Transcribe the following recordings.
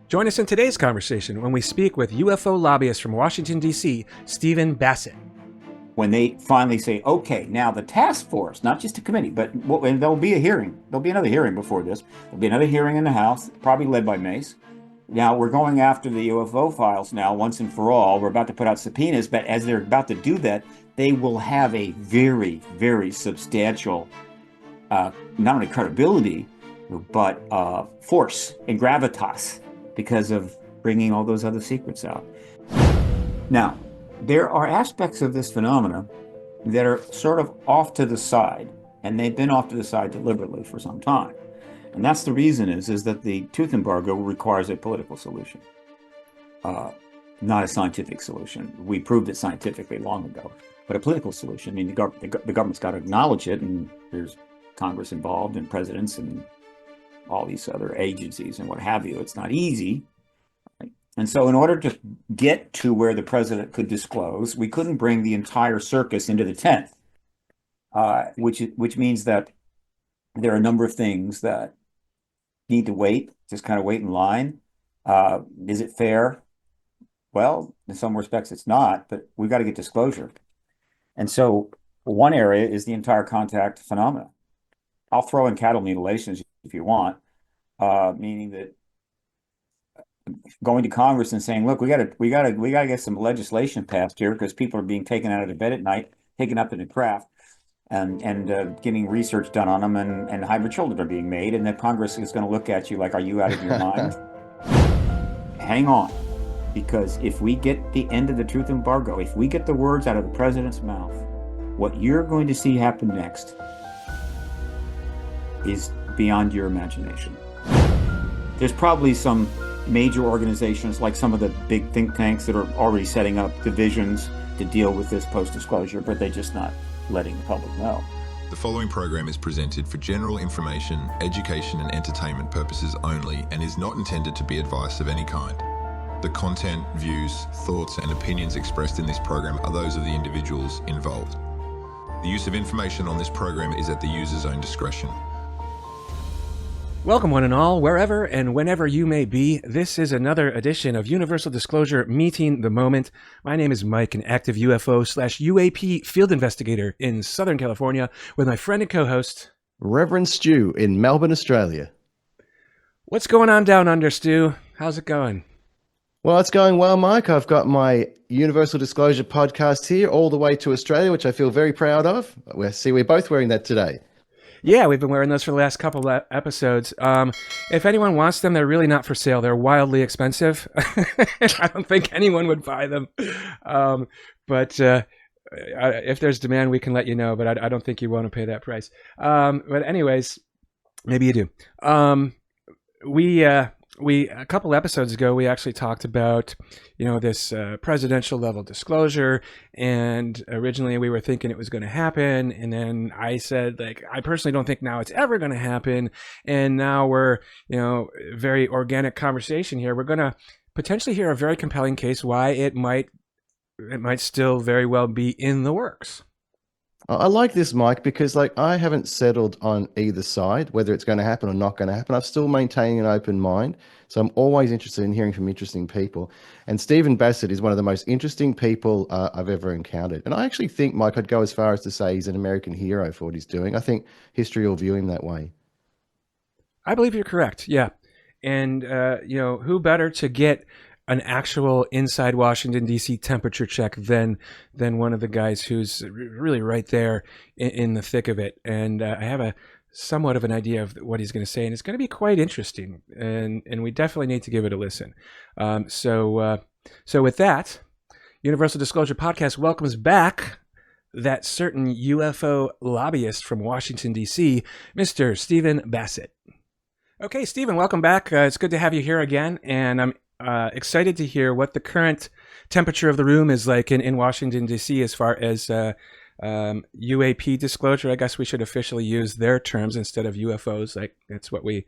Join us in today's conversation when we speak with UFO lobbyist from Washington, D.C., Stephen Bassett. When they finally say, okay, now the task force, not just a committee, but and there'll be a hearing. There'll be another hearing before this. There'll be another hearing in the House, probably led by Mace. Now, we're going after the UFO files now, once and for all. We're about to put out subpoenas, but as they're about to do that, they will have a very, very substantial, not only credibility, but force and gravitas because of bringing all those other secrets out. Now, there are aspects of this phenomena that are sort of off to the side, and they've been off to the side deliberately for some time. And that's the reason is that the tooth embargo requires a political solution, not a scientific solution. We proved it scientifically long ago, but a political solution. I mean, the government's got to acknowledge it, and there's Congress involved and presidents and all these other agencies and what have you. It's not easy. Right? And so in order to get to where the president could disclose, we couldn't bring the entire circus into the tent, which means that there are a number of things that need to wait, just kind of wait in line. Is it fair? Well, in some respects it's not, but we've got to get disclosure. And so one area is the entire contact phenomena. I'll throw in cattle mutilations if you want, meaning that going to Congress and saying, look, we got to get some legislation passed here because people are being taken out of their bed at night, taken up in the craft, and getting research done on them, and hybrid children are being made, and that Congress is going to look at you like, are you out of your mind? Hang on, because if we get the end of the truth embargo, if we get the words out of the president's mouth, what you're going to see happen next is beyond your imagination. There's probably some major organizations, like some of the big think tanks, that are already setting up divisions to deal with this post-disclosure, but they're just not letting the public know. The following program is presented for general information, education and entertainment purposes only and is not intended to be advice of any kind. The content, views, thoughts and opinions expressed in this program are those of the individuals involved. The use of information on this program is at the user's own discretion. Welcome one and all, wherever and whenever you may be. This is another edition of Universal Disclosure Meeting the Moment. My name is Mike, an active UFO/UAP field investigator in Southern California, with my friend and co-host, Reverend Stu in Melbourne, Australia. What's going on down under, Stu? How's it going? Well, it's going well, Mike. I've got my Universal Disclosure podcast here all the way to Australia, which I feel very proud of. We're both wearing that today. Yeah, we've been wearing those for the last couple of episodes. If anyone wants them, they're really not for sale. They're wildly expensive. I don't think anyone would buy them. But if there's demand, we can let you know. But I don't think you want to pay that price. But anyways, maybe you do. We a couple episodes ago, we actually talked about, this presidential level disclosure, and originally we were thinking it was going to happen, and then I said, I personally don't think now it's ever going to happen, and now we're, very organic conversation here. We're going to potentially hear a very compelling case why it might still very well be in the works. I like this, Mike, because I haven't settled on either side, whether it's going to happen or not going to happen. I'm still maintaining an open mind. So I'm always interested in hearing from interesting people. And Stephen Bassett is one of the most interesting people I've ever encountered. And I actually think, Mike, I'd go as far as to say he's an American hero for what he's doing. I think history will view him that way. I believe you're correct. Yeah. And, who better to get an actual inside Washington, D.C. temperature check than one of the guys who's really right there in the thick of it. And I have a somewhat of an idea of what he's going to say, and it's going to be quite interesting. And we definitely need to give it a listen. So with that, Universal Disclosure Podcast welcomes back that certain UFO lobbyist from Washington, D.C., Mr. Stephen Bassett. Okay, Stephen, welcome back. It's good to have you here again, and I'm excited to hear what the current temperature of the room is like in Washington, D.C. as far as UAP disclosure. I guess we should officially use their terms instead of UFOs. That's what we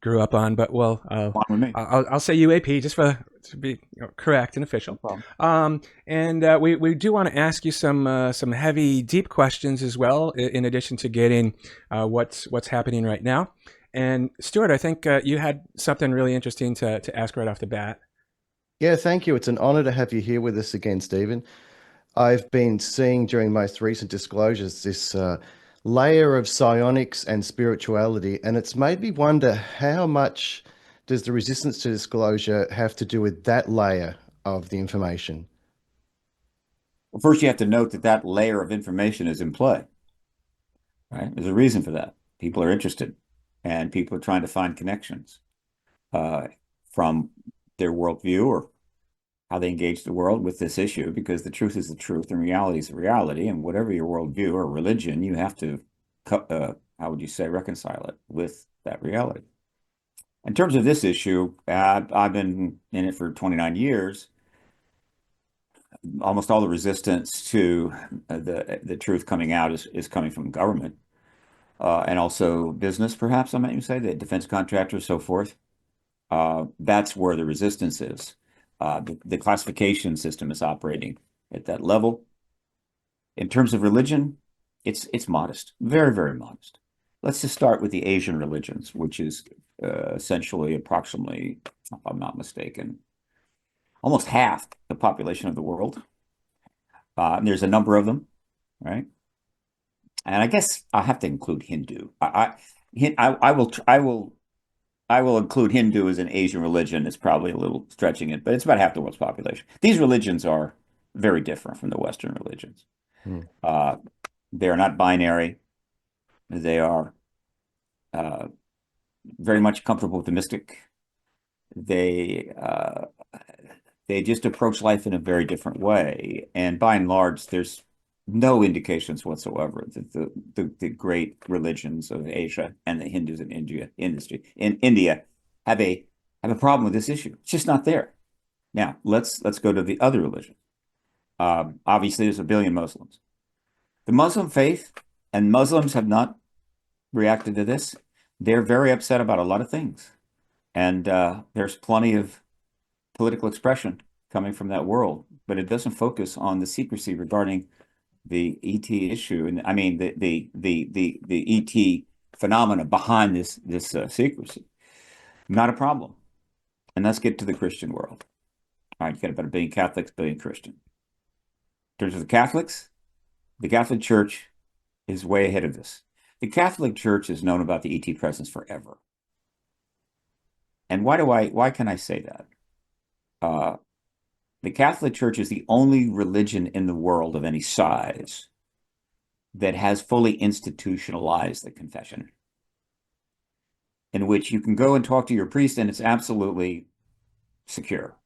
grew up on. But I'll say UAP just to be correct and official. No and we do want to ask you some heavy, deep questions as well, in addition to getting what's happening right now. And Stuart, I think you had something really interesting to ask right off the bat. Yeah, thank you. It's an honor to have you here with us again, Stephen. I've been seeing during most recent disclosures this layer of psionics and spirituality, and it's made me wonder how much does the resistance to disclosure have to do with that layer of the information? Well, first, you have to note that that layer of information is in play, right? There's a reason for that. People are interested, and people are trying to find connections uh, from their worldview or how they engage the world with this issue, because the truth is the truth and reality is the reality. And whatever your worldview or religion, you have to, how would you say, reconcile it with that reality. In terms of this issue, I've been in it for 29 years. Almost all the resistance to the truth coming out is coming from government and also business, perhaps I might even say, the defense contractors, so forth. That's where the resistance is. The classification system is operating at that level. In terms of religion, it's modest, very, very modest. Let's just start with the Asian religions, which is essentially approximately, if I'm not mistaken, almost half the population of the world. And there's a number of them, right? And I guess I have to include Hindu. I will include Hindu as an Asian religion. It's probably a little stretching it, but it's about half the world's population. These religions are very different from the Western religions. Hmm. They're not binary. They are very much comfortable with the mystic. They just approach life in a very different way. And by and large, there's no indications whatsoever that the great religions of Asia and the Hindus in India have a problem with this issue. It's just not there. Now let's go to the other religions. Obviously, there's a billion Muslims. The Muslim faith, and Muslims have not reacted to this. They're very upset about a lot of things, and there's plenty of political expression coming from that world, but it doesn't focus on the secrecy regarding the ET issue, and I mean the ET phenomena behind this secrecy. Not a problem. And let's get to the Christian world. All right, you got about a billion Catholics, billion Christian. In terms of the Catholics, the Catholic Church is way ahead of this. The Catholic Church has known about the ET presence forever. And why can I say that? The Catholic Church is the only religion in the world of any size that has fully institutionalized the confession, in which you can go and talk to your priest and it's absolutely secure.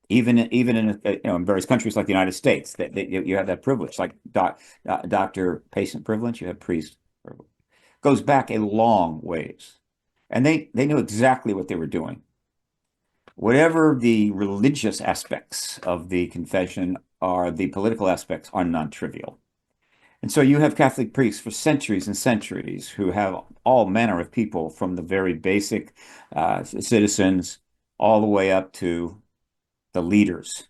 Even in various countries like the United States, that you have that privilege, like doctor patient privilege, you have priest privilege. Goes back a long ways, and they knew exactly what they were doing. Whatever the religious aspects of the confession are, the political aspects are non-trivial. And so you have Catholic priests for centuries and centuries who have all manner of people, from the very basic citizens all the way up to the leaders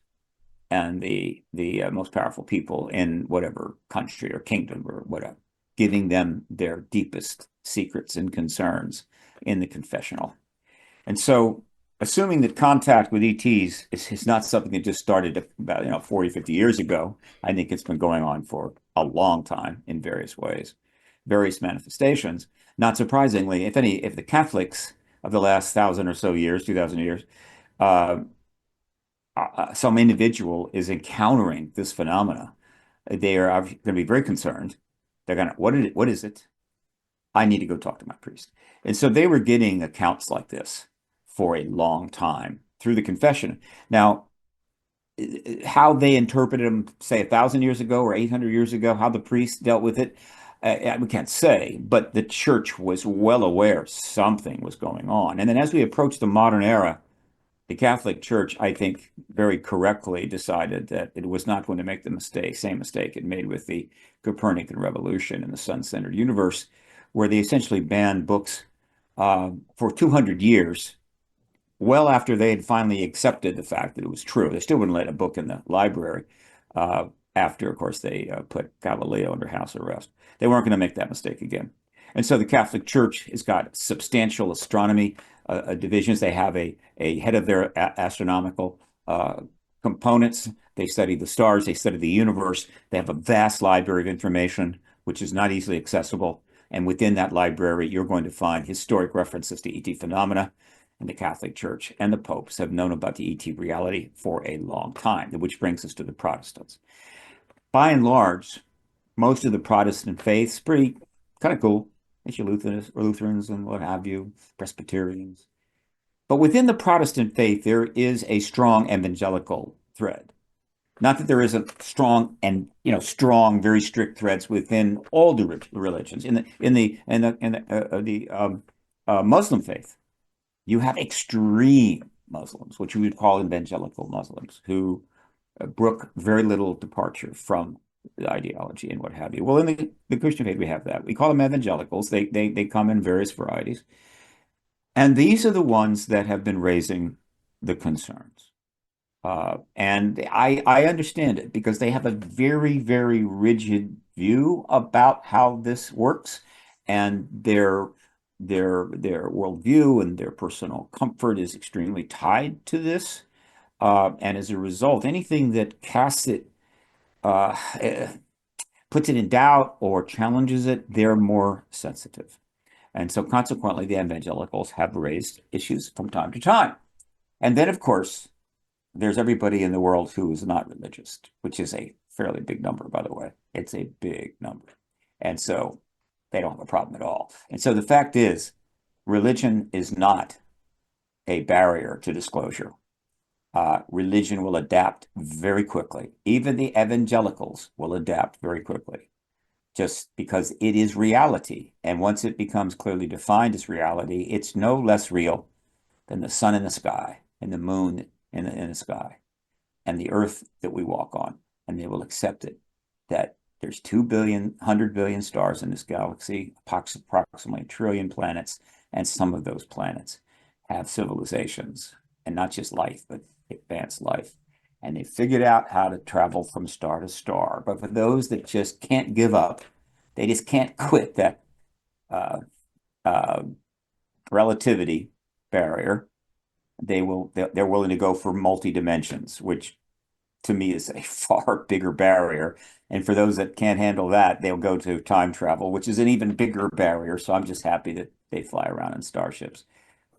and the most powerful people in whatever country or kingdom or whatever, giving them their deepest secrets and concerns in the confessional. And so, assuming that contact with ETs is not something that just started about 40, 50 years ago, I think it's been going on for a long time in various ways, various manifestations. Not surprisingly, if the Catholics of the last 1,000 or so years, 2,000 years, some individual is encountering this phenomena, they are going to be very concerned. They're going to, what is it? I need to go talk to my priest. And so they were getting accounts like this for a long time through the confession. Now, how they interpreted them, say 1,000 years ago or 800 years ago, how the priests dealt with it, we can't say, but the church was well aware something was going on. And then as we approach the modern era, the Catholic Church, I think, very correctly decided that it was not going to make the same mistake it made with the Copernican revolution and the sun-centered universe, where they essentially banned books for 200 years, well after they had finally accepted the fact that it was true. They still wouldn't let a book in the library after, of course, they put Galileo under house arrest. They weren't going to make that mistake again. And so the Catholic Church has got substantial astronomy divisions. They have a head of their astronomical components. They study the stars. They study the universe. They have a vast library of information, which is not easily accessible. And within that library, you're going to find historic references to ET phenomena. And the Catholic Church and the popes have known about the ET reality for a long time, which brings us to the Protestants. By and large, most of the Protestant faith's pretty kind of cool. It's your Lutherans and what have you, Presbyterians. But within the Protestant faith, there is a strong evangelical thread. Not that there isn't strong and strong, very strict threads within all the religions. In the Muslim faith, you have extreme Muslims, which we would call evangelical Muslims, who brook very little departure from the ideology and what have you. Well, in the Christian faith, we have that. We call them evangelicals. They come in various varieties. And these are the ones that have been raising the concerns. And I understand it because they have a very, very rigid view about how this works, and their worldview and their personal comfort is extremely tied to this. And as a result, anything that casts it, puts it in doubt or challenges it, they're more sensitive. And so consequently, the evangelicals have raised issues from time to time. And then, of course, there's everybody in the world who is not religious, which is a fairly big number, by the way. It's a big number. And so they don't have a problem at all. And so the fact is, religion is not a barrier to disclosure. Religion will adapt very quickly. Even the evangelicals will adapt very quickly, just because it is reality. And once it becomes clearly defined as reality, it's no less real than the sun in the sky and the moon in the sky and the earth that we walk on. And they will accept it, that there's 100 billion stars in this galaxy, approximately 1 trillion planets, and some of those planets have civilizations, and not just life, but advanced life. And they figured out how to travel from star to star. But for those that just can't give up, they just can't quit that relativity barrier, they're willing to go for multi-dimensions, which to me is a far bigger barrier. And for those that can't handle that, they'll go to time travel, which is an even bigger barrier. So I'm just happy that they fly around in starships.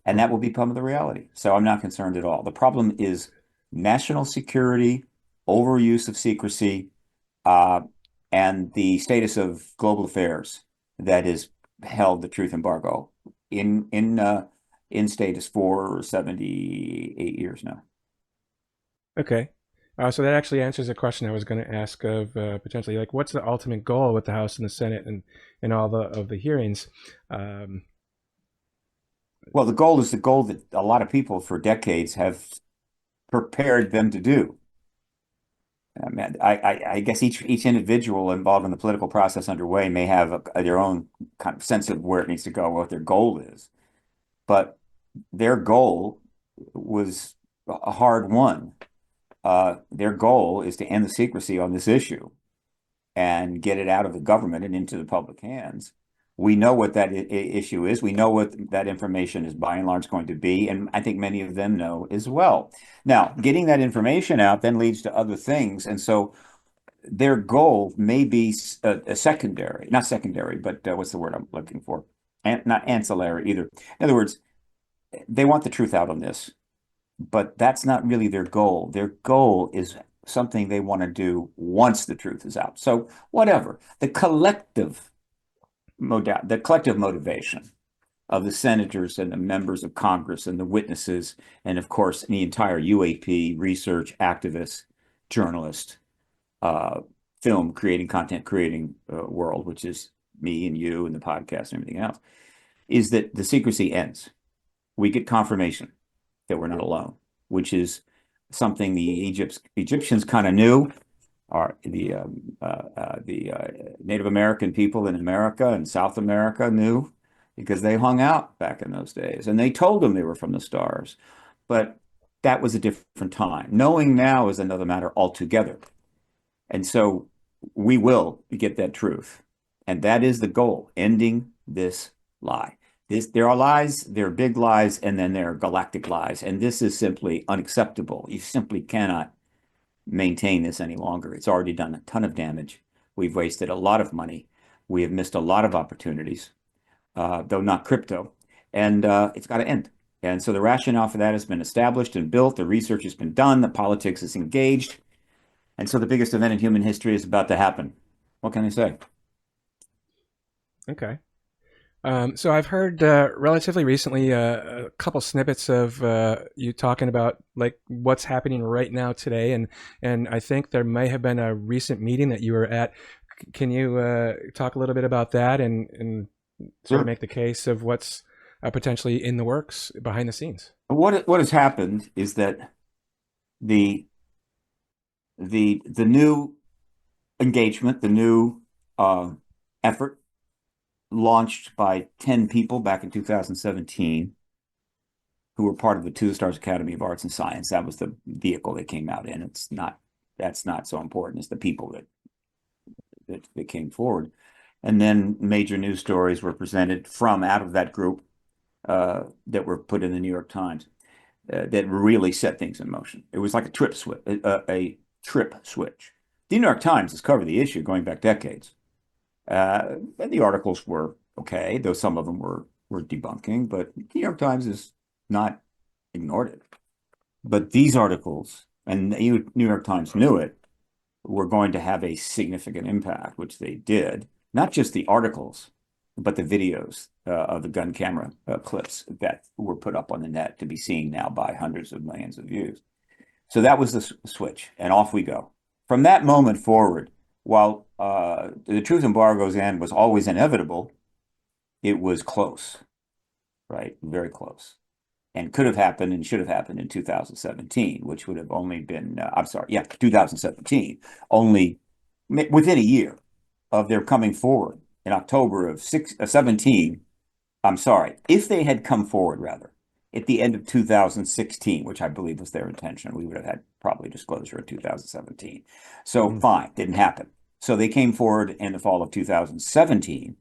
And that will become the reality. So I'm not concerned at all. The problem is national security, overuse of secrecy, and the status of global affairs that has held the truth embargo in status for 78 years now. Okay. So that actually answers a question I was going to ask of potentially, like, what's the ultimate goal with the House and the Senate and all of the hearings? Well, the goal is the goal that a lot of people for decades have prepared them to do. I mean, I guess each individual involved in the political process underway may have their own kind of sense of where it needs to go, what their goal is. But their goal was a hard one. Their goal is to end the secrecy on this issue and get it out of the government and into the public hands. We know what that issue is. We know what that information is by and large going to be. And I think many of them know as well. Now, getting that information out then leads to other things. And so their goal may be a secondary, not secondary, but what's the word I'm looking for? Not ancillary either. In other words, they want the truth out on this, but that's not really their goal. Their goal is something they want to do once the truth is out. So whatever, the collective motivation of the senators and the members of Congress and the witnesses, and of course, the entire UAP research, activists, journalists, film creating, content creating world, which is me and you and the podcast and everything else, is that the secrecy ends. We get confirmation that we're not alone, which is something the Egyptians kind of knew. The Native American people in America and South America knew, because they hung out back in those days, and they told them they were from the stars. But that was a different time. Knowing now is another matter altogether. And so we will get that truth. And that is the goal, ending this lie. There are lies, there are big lies, and then there are galactic lies. And this is simply unacceptable. You simply cannot maintain this any longer. It's already done a ton of damage. We've wasted a lot of money. We have missed a lot of opportunities, though not crypto. And it's got to end. And so the rationale for that has been established and built. The research has been done. The politics is engaged. And so the biggest event in human history is about to happen. What can I say? Okay. So I've heard relatively recently a couple snippets of you talking about like what's happening right now today, and I think there may have been a recent meeting that you were at. Can you talk a little bit about that and sort of make the case of what's potentially in the works behind the scenes? What has happened is that the new engagement, the new effort launched by 10 people back in 2017 who were part of the Two Stars Academy of Arts and Science. That was the vehicle they came out in. That's not so important. It's the people that came forward. And then major news stories were presented from out of that group that were put in the New York Times that really set things in motion. It was like a trip switch. The New York Times has covered the issue going back decades. And the articles were okay, though some of them were debunking, but the New York Times has not ignored it. But these articles, and the New York Times knew it, were going to have a significant impact, which they did. Not just the articles, but the videos of the gun camera clips that were put up on the net to be seen now by hundreds of millions of views. So that was the switch, and off we go. From that moment forward, while the truth embargo's end was always inevitable, it was close, right? Very close. And could have happened and should have happened in 2017, which would have only been, 2017, only within a year of their coming forward in October of 17. If they had come forward, rather, at the end of 2016, which I believe was their intention, we would have had probably disclosure in 2017. So fine, didn't happen. So they came forward in the fall of 2017,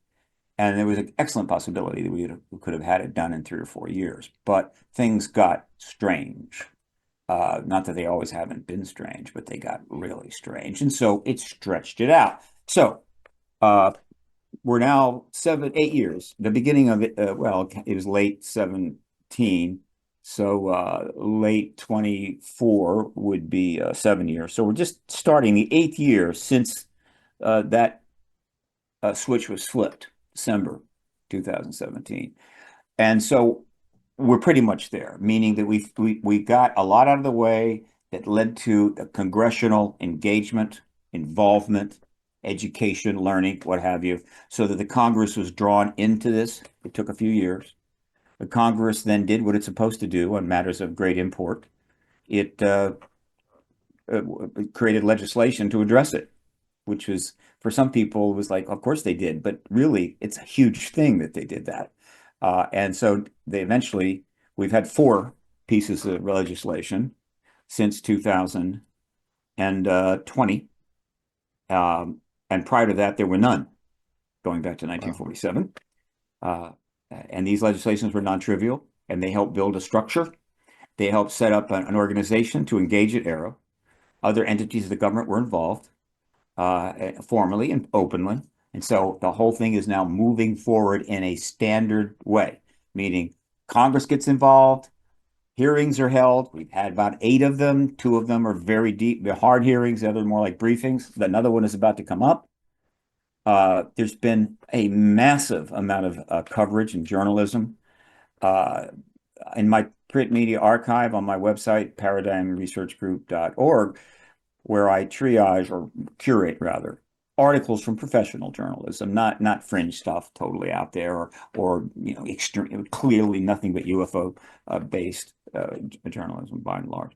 and there was an excellent possibility that we could have had it done in 3 or 4 years. But things got strange. Not that they always haven't been strange, but they got really strange. And so it stretched it out. So we're now 8 years. The beginning of it, it was late 17. So late 24 would be 7 years. So we're just starting the 8th year since that switch was flipped, December 2017. And so we're pretty much there, meaning that we got a lot out of the way that led to the congressional engagement, involvement, education, learning, what have you, so that the Congress was drawn into this. It took a few years. The Congress then did what it's supposed to do on matters of great import. It created legislation to address it, which was, for some people, was like, of course they did, but really it's a huge thing that they did that. And so we've had 4 pieces of legislation since 2020. And prior to that, there were none, going back to 1947. And these legislations were non-trivial, and they helped build a structure. They helped set up an organization to engage at Arrow. Other entities of the government were involved, formally and openly. And so the whole thing is now moving forward in a standard way, meaning Congress gets involved, hearings are held. We've had about 8 of them. 2 of them are very deep, they're hard hearings. The other are more like briefings. Another one is about to come up. There's been a massive amount of coverage and journalism. In my print media archive on my website, paradigmresearchgroup.org, where I triage or curate, rather, articles from professional journalism, not fringe stuff totally out there or extreme, clearly nothing but UFO based journalism by and large.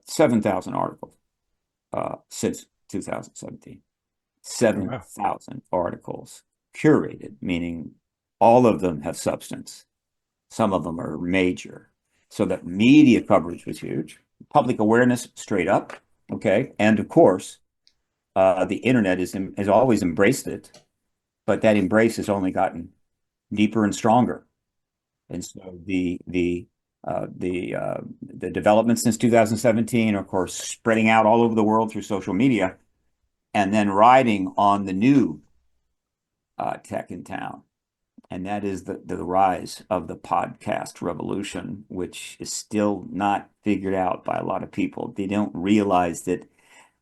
7,000 articles since 2017. 7,000 articles curated, meaning all of them have substance. Some of them are major. So that media coverage was huge. Public awareness straight up. Okay. And of course, the internet has always embraced it, but that embrace has only gotten deeper and stronger. And so the development since 2017, of course, spreading out all over the world through social media, and then riding on the new tech in town. And that is the rise of the podcast revolution, which is still not figured out by a lot of people. They don't realize that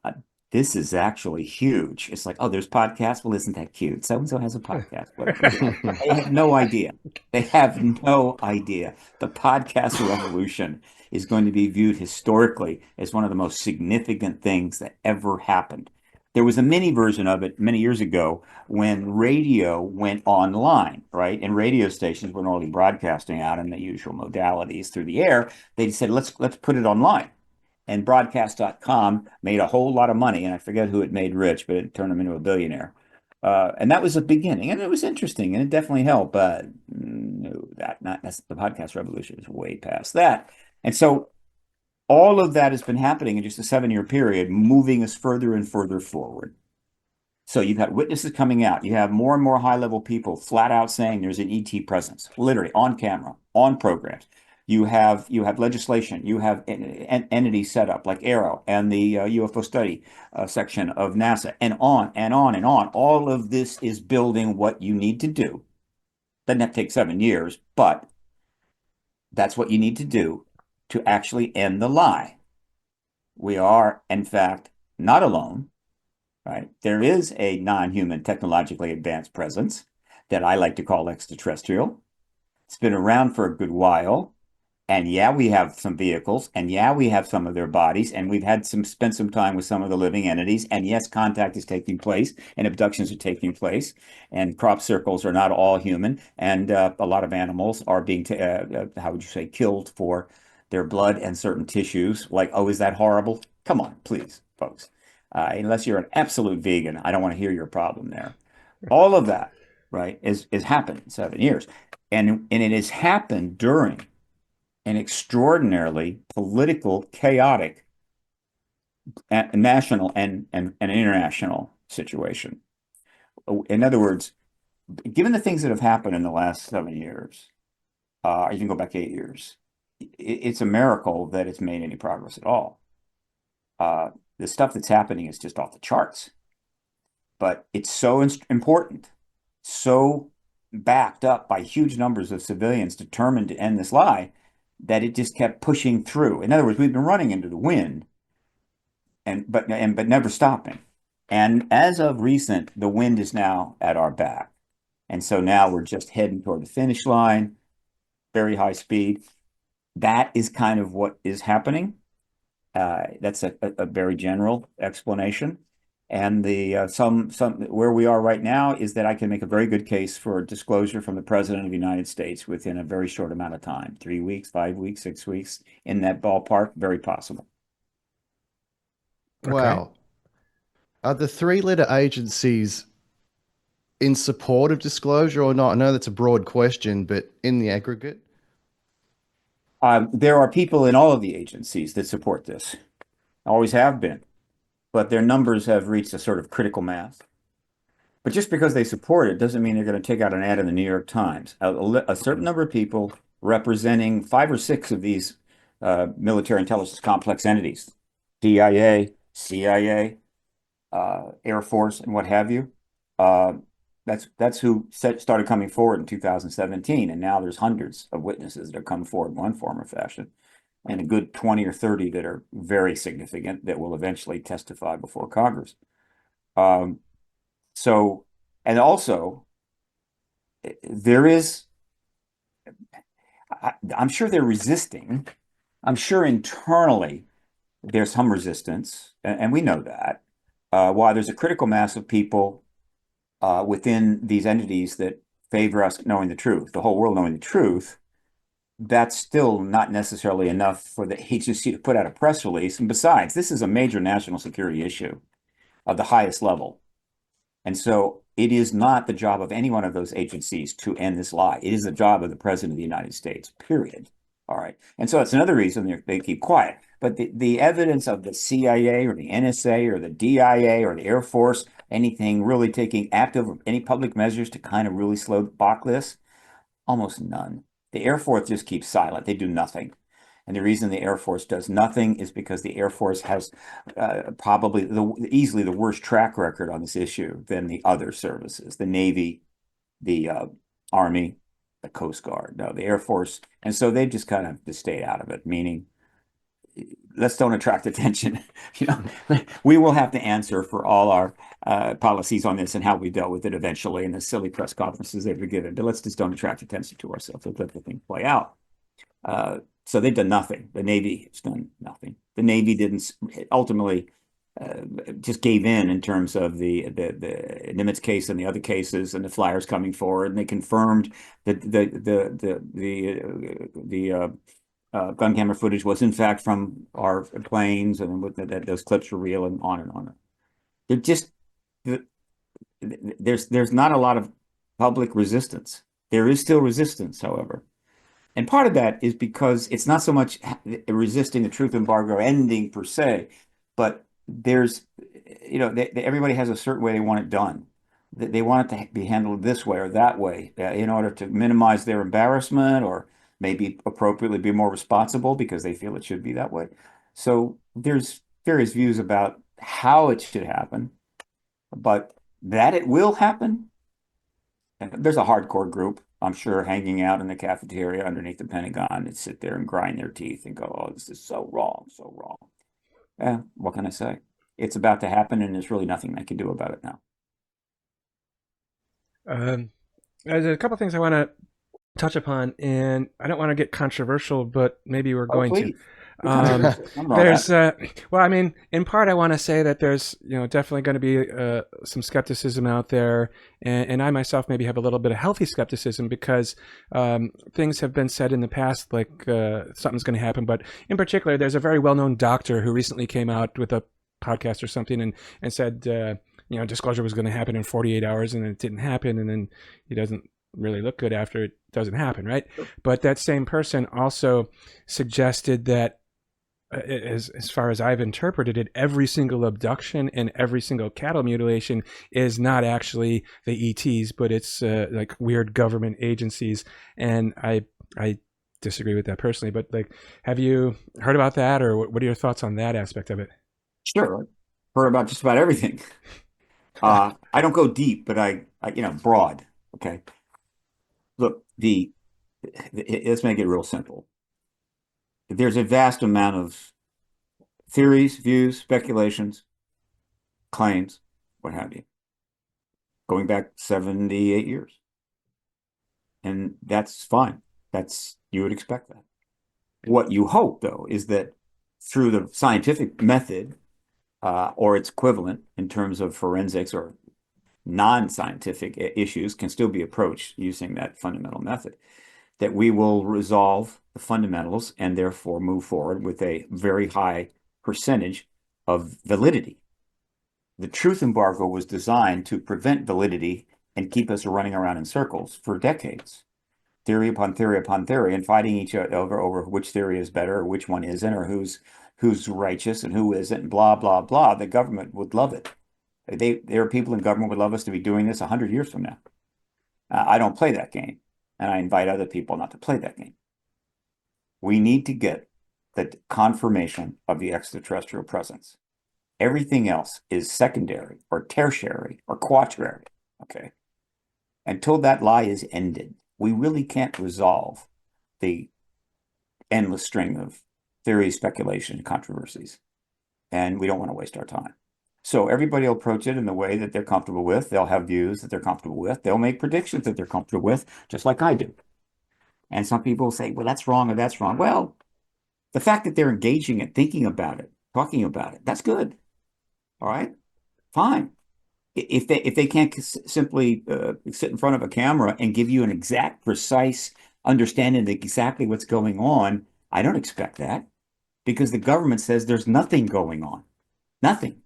uh, this is actually huge. It's like, oh, there's podcasts. Well, isn't that cute? So and so has a podcast. Whatever. They have no idea. They have no idea. The podcast revolution is going to be viewed historically as one of the most significant things that ever happened. There was a mini version of it many years ago when radio went online, right? And radio stations were normally broadcasting out in the usual modalities through the air. They said, let's put it online. And broadcast.com made a whole lot of money. And I forget who it made rich, but it turned him into a billionaire. And that was the beginning. And it was interesting and it definitely helped. But no, that's the podcast revolution is way past that. And so all of that has been happening in just a 7-year period, moving us further and further forward. So you've got witnesses coming out. You have more and more high-level people flat out saying there's an ET presence, literally on camera, on programs. You have legislation. You have entities set up like Arrow and the UFO study section of NASA, and on and on and on. All of this is building what you need to do. Doesn't have to take 7 years, but that's what you need to do to actually end the lie. We are, in fact, not alone, right? There is a non-human technologically advanced presence that I like to call extraterrestrial. It's been around for a good while. And yeah, we have some vehicles, and yeah, we have some of their bodies, and we've spent some time with some of the living entities. And yes, contact is taking place, and abductions are taking place, and crop circles are not all human, and a lot of animals are being, how would you say, killed for their blood and certain tissues. Like, oh, is that horrible? Come on, please, folks. Unless you're an absolute vegan, I don't want to hear your problem there. All of that, right, is happened in 7 years, and it has happened during an extraordinarily political, chaotic national and international situation. In other words, given the things that have happened in the last 7 years, you can go back 8 years, it's a miracle that it's made any progress at all. The stuff that's happening is just off the charts. But it's so important, so backed up by huge numbers of civilians determined to end this lie, that it just kept pushing through. In other words, we've been running into the wind, but never stopping. And as of recent, the wind is now at our back. And so now we're just heading toward the finish line, very high speed. That is kind of what is happening. That's a very general explanation. And the some where we are right now is that I can make a very good case for disclosure from the President of the United States within a very short amount of time, 3 weeks, 5 weeks, 6 weeks, in that ballpark, very possible. Wow. Are the three-letter agencies in support of disclosure or not? I know that's a broad question, but in the aggregate? There are people in all of the agencies that support this, always have been, but their numbers have reached a sort of critical mass. But just because they support it doesn't mean they're going to take out an ad in the New York Times. A certain number of people representing 5 or 6 of these military intelligence complex entities, DIA, CIA, Air Force, and what have you. That's who started coming forward in 2017, and now there's hundreds of witnesses that have come forward in one form or fashion, and a good 20 or 30 that are very significant that will eventually testify before Congress. So, and also, there is, I'm sure they're resisting. I'm sure internally there's some resistance, and we know that. While there's a critical mass of people within these entities that favor us knowing the truth, the whole world knowing the truth, that's still not necessarily enough for the agency to put out a press release. And besides, this is a major national security issue of the highest level. And so it is not the job of any one of those agencies to end this lie. It is the job of the President of the United States, period. All right. And so that's another reason they keep quiet. But the evidence of the CIA or the NSA or the DIA or the Air Force, anything really taking active or any public measures to kind of really slow block this, Almost none. The Air Force just keeps silent. They do nothing. And the reason the Air Force does nothing is because the Air Force has probably easily the worst track record on this issue than the other services, the Navy, the Army, the Coast Guard. No, the Air Force. And so they just kind of just stay out of it, meaning let's don't attract attention. You know, we will have to answer for all our policies on this and how we dealt with it eventually in the silly press conferences they've been given. But let's just don't attract attention to ourselves. Let's let the thing play out. So they've done nothing. The Navy has done nothing. The Navy didn't ultimately just gave in terms of the Nimitz case and the other cases and the flyers coming forward, and they confirmed that the gun camera footage was in fact from our planes, and that those clips were real, and on and on. They're just there's not a lot of public resistance. There is still resistance, however. And part of that is because it's not so much resisting the truth embargo ending per se, but there's, everybody has a certain way they want it done. They want it to be handled this way or that way in order to minimize their embarrassment, or maybe appropriately be more responsible because they feel it should be that way. So there's various views about how it should happen, but that it will happen. There's a hardcore group, I'm sure, hanging out in the cafeteria underneath the Pentagon and sit there and grind their teeth and go, "Oh, this is so wrong, so wrong." What can I say? It's about to happen, and there's really nothing they can do about it now. There's a couple things I want to touch upon, and I don't want to get controversial, but maybe we're going to. There's, well, I mean, in part, I want to say that there's, definitely going to be some skepticism out there, and I myself maybe have a little bit of healthy skepticism because things have been said in the past, like something's going to happen. But in particular, there's a very well-known doctor who recently came out with a podcast or something and said, disclosure was going to happen in 48 hours, and it didn't happen, and then he doesn't really look good after it doesn't happen, right? But that same person also suggested that, as far as I've interpreted it, every single abduction and every single cattle mutilation is not actually the ETs, but it's like weird government agencies. And I disagree with that personally. But have you heard about that, or what are your thoughts on that aspect of it? Sure, heard about just about everything. I don't go deep, but I broad. Okay, look, let's make it real simple. There's a vast amount of theories, views, speculations, claims, what have you, going back 78 years. And that's fine. You would expect that. What you hope, though, is that through the scientific method, or its equivalent in terms of forensics or non-scientific issues can still be approached using that fundamental method, that we will resolve the fundamentals and therefore move forward with a very high percentage of validity. The truth embargo was designed to prevent validity and keep us running around in circles for decades, theory upon theory upon theory, and fighting each other over which theory is better or which one isn't, or who's righteous and who isn't, and blah, blah, blah. The government would love it. There are people in government would love us to be doing this 100 years from now. I don't play that game, and I invite other people not to play that game. We need to get the confirmation of the extraterrestrial presence. Everything else is secondary or tertiary or quaternary, okay? Until that lie is ended, we really can't resolve the endless string of theories, speculation, and controversies, and we don't want to waste our time. So everybody will approach it in the way that they're comfortable with. They'll have views that they're comfortable with. They'll make predictions that they're comfortable with, just like I do. And some people say, well, that's wrong or that's wrong. Well, the fact that they're engaging and thinking about it, talking about it, that's good. All right, fine. If they can't simply sit in front of a camera and give you an exact, precise understanding of exactly what's going on, I don't expect that, because the government says there's nothing going on, nothing.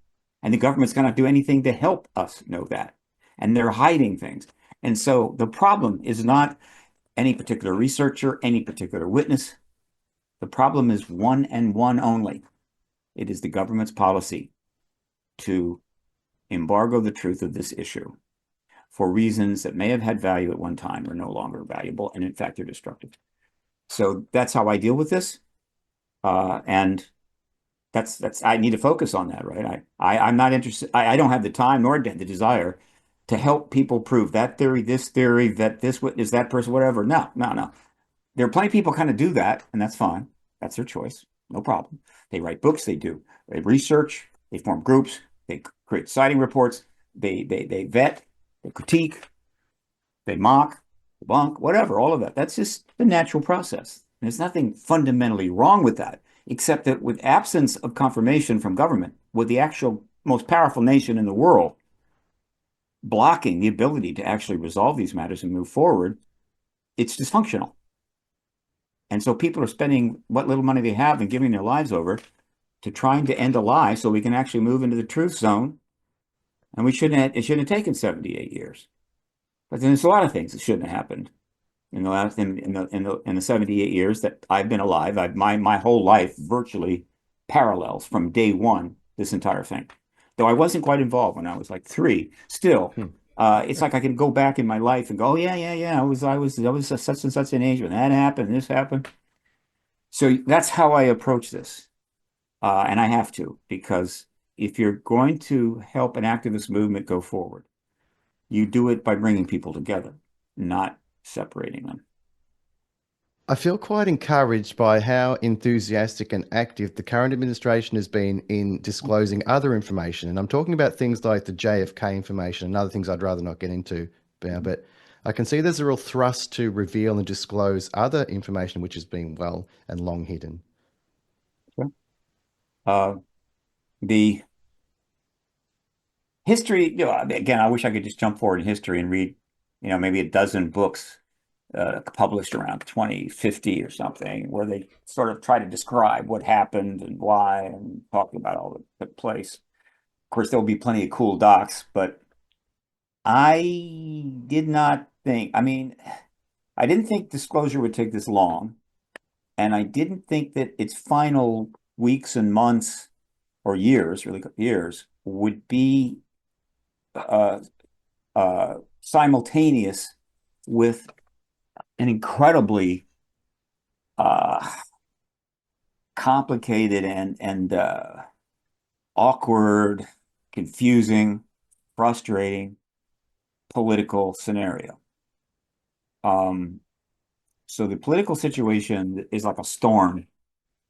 And the government's going to do anything to help us know that. And they're hiding things. And so the problem is not any particular researcher, any particular witness. The problem is one and one only. It is the government's policy to embargo the truth of this issue. for reasons that may have had value at one time are no longer valuable, and in fact, they're destructive. So that's how I deal with this, and that's I need to focus on that, right? I'm not interested. I don't have the time nor the desire to help people prove that theory, that this is that person, whatever. No, no, no. There are plenty of people kind of do that, and that's fine. That's their choice. No problem. They write books, they research, they form groups, they create citing reports, they vet, they critique, they mock, debunk, whatever, all of that. That's just the natural process. There's nothing fundamentally wrong with that, except that with absence of confirmation from government, with the actual most powerful nation in the world blocking the ability to actually resolve these matters and move forward, it's dysfunctional. And so people are spending what little money they have and giving their lives over to trying to end a lie so we can actually move into the truth zone. And it shouldn't have taken 78 years. But then there's a lot of things that shouldn't have happened in the 78 years that I've been alive. My whole life virtually parallels from day one this entire thing. Though I wasn't quite involved when I was like 3. Still, it's like I can go back in my life and go, oh, yeah. I was such and such an age when that happened, this happened. So that's how I approach this, and I have to, because if you're going to help an activist movement go forward, you do it by bringing people together, not separating them. I feel quite encouraged by how enthusiastic and active the current administration has been in disclosing other information. And I'm talking about things like the JFK information and other things I'd rather not get into now, but I can see there's a real thrust to reveal and disclose other information which has been well and long hidden. The history, again, I wish I could just jump forward in history and read, maybe a dozen books published around 2050 or something, where they sort of try to describe what happened and why and talk about all that took place. Of course, there'll be plenty of cool docs, but I didn't think disclosure would take this long. And I didn't think that its final weeks and months or years, really years, would be simultaneous with an incredibly complicated and awkward, confusing, frustrating political scenario. So the political situation is like a storm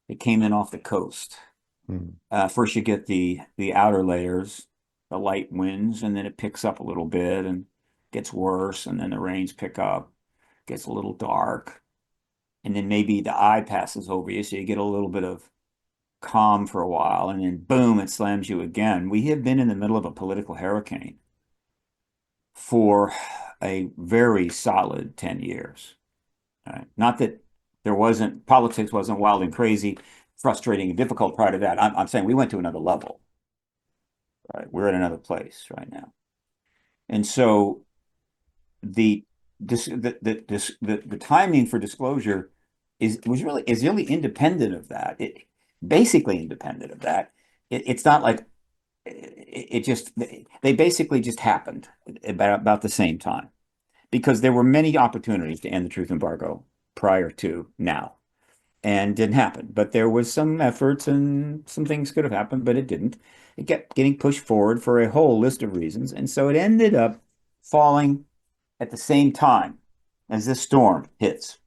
that came in off the coast. First you get the outer layers, the light winds, and then it picks up a little bit and gets worse, and then the rains pick up, gets a little dark, and then maybe the eye passes over you, so you get a little bit of calm for a while, and then boom, it slams you again. We have been in the middle of a political hurricane for a very solid 10 years. Not that politics wasn't wild and crazy, frustrating and difficult prior to that. I'm saying we went to another level. Right? We're in another place right now. And so the timing for disclosure is really independent of that. Basically independent of that. It's not like they basically just happened about the same time, because there were many opportunities to end the truth embargo prior to now, and didn't happen. But there was some efforts and some things could have happened, but it didn't. It kept getting pushed forward for a whole list of reasons. And so it ended up falling at the same time as this storm hits.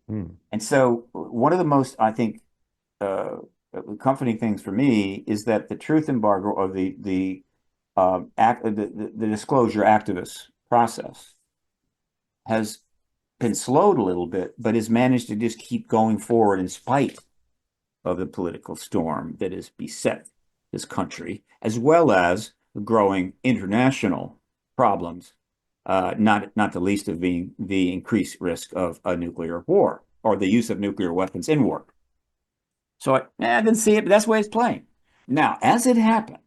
And so one of the most, I think, comforting things for me is that the truth embargo, or the disclosure activist process, has been slowed a little bit, but has managed to just keep going forward in spite of the political storm that has beset this country, as well as the growing international problems, not the least of being the increased risk of a nuclear war, or the use of nuclear weapons in war. So I didn't see it, but that's the way it's playing. Now, as it happened,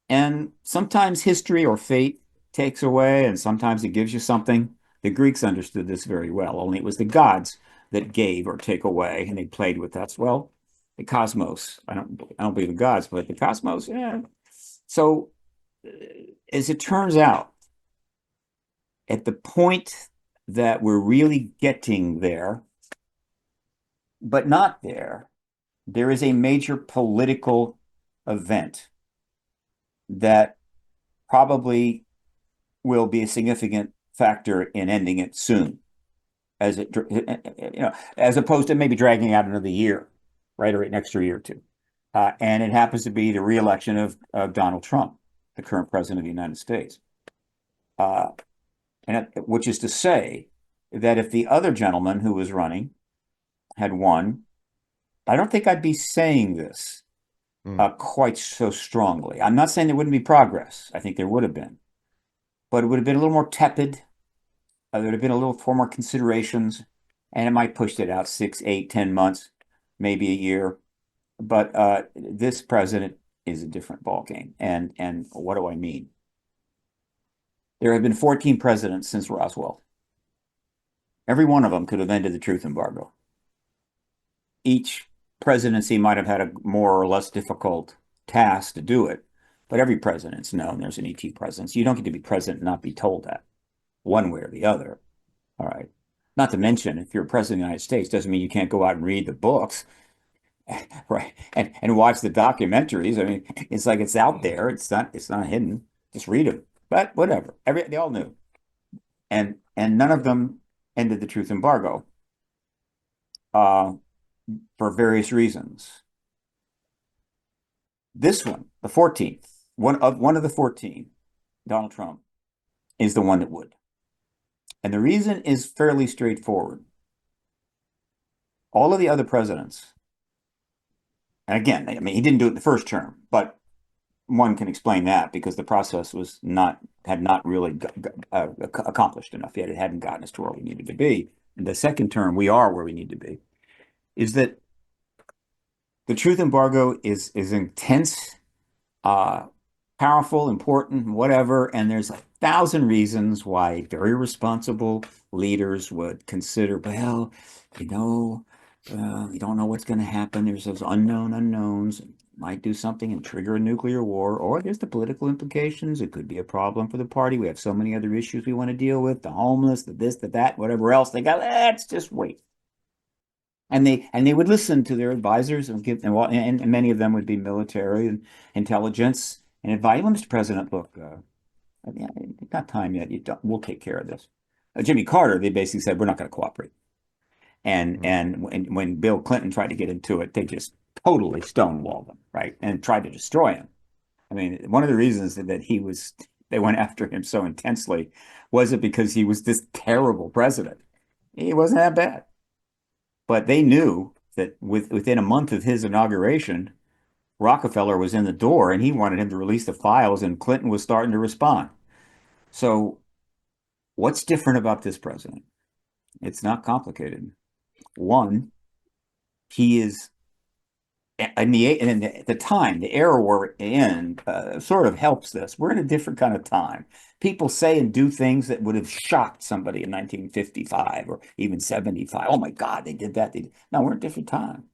and sometimes history or fate takes away, and sometimes it gives you something. The Greeks understood this very well, only it was the gods that gave or take away, and they played with that. Well, the cosmos, I don't believe the gods, but the cosmos, yeah. So as it turns out, at the point that we're really getting there, but not there, there is a major political event that probably will be a significant factor in ending it soon, as it, as opposed to maybe dragging out another year, right, or an extra year or two. And it happens to be the reelection of Donald Trump, the current president of the United States. Which is to say that if the other gentleman who was running had won, I don't think I'd be saying this quite so strongly. I'm not saying there wouldn't be progress. I think there would have been. But it would have been a little more tepid. There would have been a little more considerations, and it might push it out 6, 8, 10 months, maybe a year. But this president is a different ballgame. And what do I mean? There have been 14 presidents since Roswell. Every one of them could have ended the truth embargo. Each presidency might have had a more or less difficult task to do it, but every president's known there's an ET presence. You don't get to be president and not be told that, one way or the other. All right. Not to mention, if you're president of the United States, doesn't mean you can't go out and read the books, right? And watch the documentaries. I mean, it's like it's out there. It's not hidden. Just read them. But whatever. They all knew. And none of them ended the truth embargo for various reasons. This one, the 14th, one of the 14, Donald Trump, is the one that would. And the reason is fairly straightforward. All of the other presidents, and again, I mean, he didn't do it in the first term, but one can explain that because the process had not really accomplished enough yet. It hadn't gotten us to where we needed to be. In the second term, we are where we need to be. Is that the truth embargo is intense, powerful, important, whatever, and there's 1,000 reasons why very responsible leaders would consider, well, you don't know what's going to happen. There's those unknown unknowns. Might do something and trigger a nuclear war, or there's the political implications. It could be a problem for the party. We have so many other issues we want to deal with, the homeless, the this, the that, whatever else. They got, let's just wait. And they would listen to their advisors and and many of them would be military and intelligence and advise, well, Mr. President, look, not time yet. We'll take care of this. Jimmy Carter, they basically said, we're not going to cooperate. And when Bill Clinton tried to get into it, they just totally stonewalled him, right? And tried to destroy him. I mean, one of the reasons that they went after him so intensely wasn't because he was this terrible president. He wasn't that bad. But they knew that within a month of his inauguration, Rockefeller was in the door and he wanted him to release the files, and Clinton was starting to respond. So what's different about this president? It's not complicated. One, he is at the time, the era we're in sort of helps this. We're in a different kind of time. People say and do things that would have shocked somebody in 1955 or even 75. Oh my God, they did that. No, we're in a different time.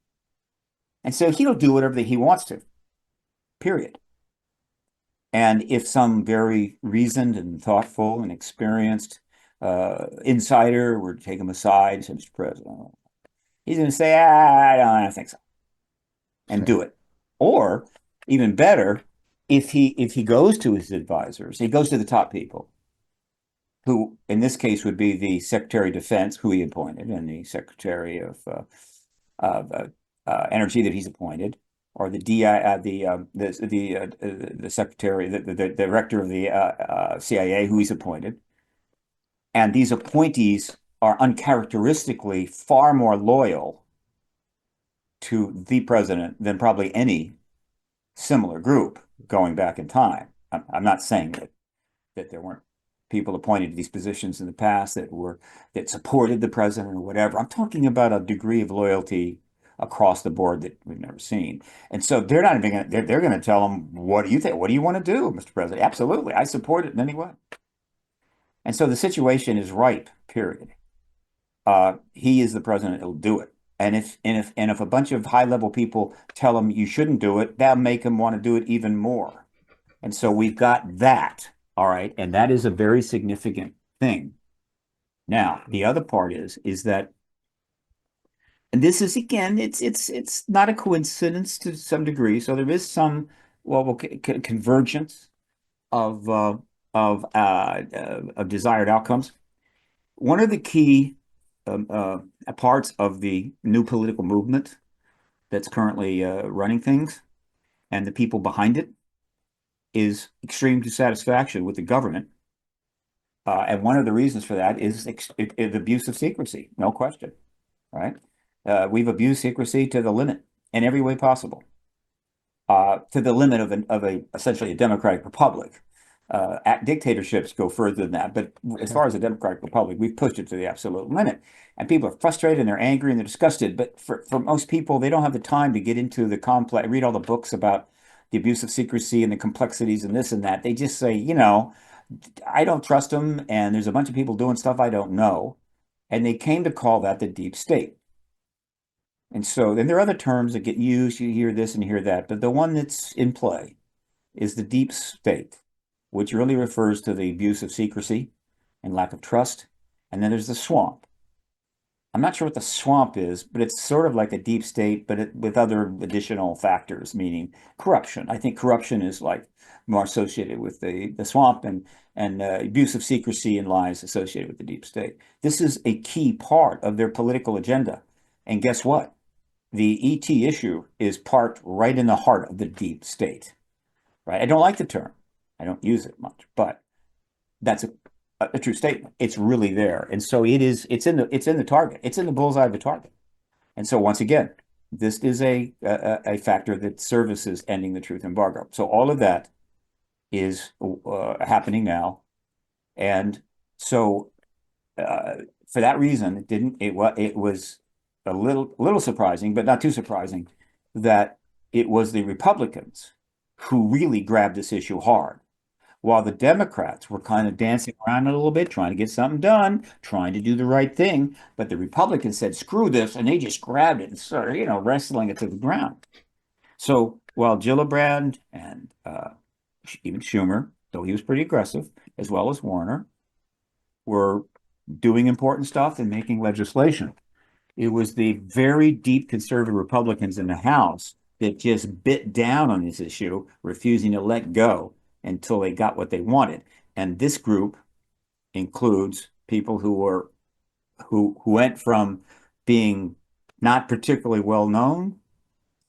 And so he'll do whatever he wants to, period. And if some very reasoned and thoughtful and experienced insider were to take him aside and say, Mr. President, he's going to say, I don't think so, and do it. Or even better, if he goes to his advisors, he goes to the top people, who in this case would be the Secretary of Defense, who he appointed, and the Secretary of Energy that he's appointed, or the Secretary, the Director of the CIA, who he's appointed. And these appointees are uncharacteristically far more loyal to the president than probably any similar group going back in time. I'm not saying that there weren't people appointed to these positions in the past that supported the president or whatever. I'm talking about a degree of loyalty across the board that we've never seen. And so they're not even they're going to tell him, what do you think? What do you want to do, Mr. President? Absolutely. I support it in any way. And so the situation is ripe, period. He is the president who'll do it. And if a bunch of high-level people tell him you shouldn't do it, that'll make him want to do it even more. And so we've got that, all right? And that is a very significant thing. Now, the other part is that, and this is again, it's not a coincidence to some degree. So there is some convergence of desired outcomes. One of the key parts of the new political movement that's currently running things, and the people behind it, is extreme dissatisfaction with the government. And one of the reasons for that is the abuse of secrecy, no question, right? We've abused secrecy to the limit in every way possible, to the limit of essentially a democratic republic. Dictatorships go further than that, but as far as a democratic republic, we've pushed it to the absolute limit. And people are frustrated and they're angry and they're disgusted. But for most people, they don't have the time to get into the complex, read all the books about the abuse of secrecy and the complexities and this and that. They just say, I don't trust them, and there's a bunch of people doing stuff I don't know. And they came to call that the deep state. And so then there are other terms that get used. You hear this and hear that, but the one that's in play is the deep state, which really refers to the abuse of secrecy and lack of trust. And then there's the swamp. I'm not sure what the swamp is, but it's sort of like a deep state, but with other additional factors, meaning corruption. I think corruption is like more associated with the swamp, and abuse of secrecy and lies associated with the deep state. This is a key part of their political agenda. And guess what? The ET issue is parked right in the heart of the deep state, right? I don't like the term. I don't use it much, but that's a true statement. It's really there. And so it's in the target. It's in the bullseye of the target. And so once again, this is a factor that services ending the truth embargo. So all of that is happening now. And so for that reason, it was a little surprising, but not too surprising, that it was the Republicans who really grabbed this issue hard, while the Democrats were kind of dancing around a little bit, trying to get something done, trying to do the right thing. But the Republicans said, screw this, and they just grabbed it and started, wrestling it to the ground. So while Gillibrand and even Schumer, though he was pretty aggressive, as well as Warner, were doing important stuff and making legislation, it was the very deep conservative Republicans in the House that just bit down on this issue, refusing to let go until they got what they wanted. And this group includes people who went from being not particularly well known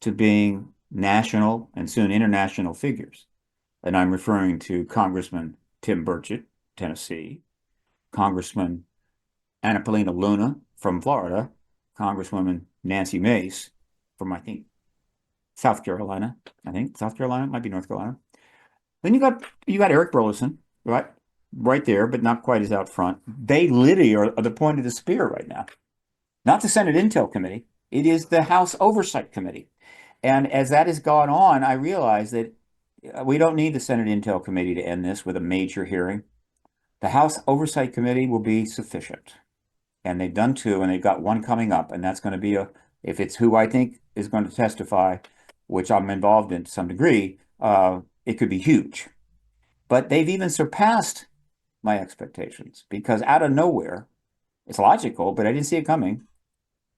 to being national and soon international figures. And I'm referring to Congressman Tim Burchett, Tennessee, Congressman Anna Paulina Luna from Florida, Congresswoman Nancy Mace from, I think, South Carolina. South Carolina, might be North Carolina. Then you got Eric Burlison, right there, but not quite as out front. They literally are the point of the spear right now. Not the Senate Intel Committee. It is the House Oversight Committee. And as that has gone on, I realize that we don't need the Senate Intel Committee to end this with a major hearing. The House Oversight Committee will be sufficient. And they've done two, and they've got one coming up, and that's going to be if it's who I think is going to testify, which I'm involved in to some degree, it could be huge. But they've even surpassed my expectations, because out of nowhere, it's logical, but I didn't see it coming.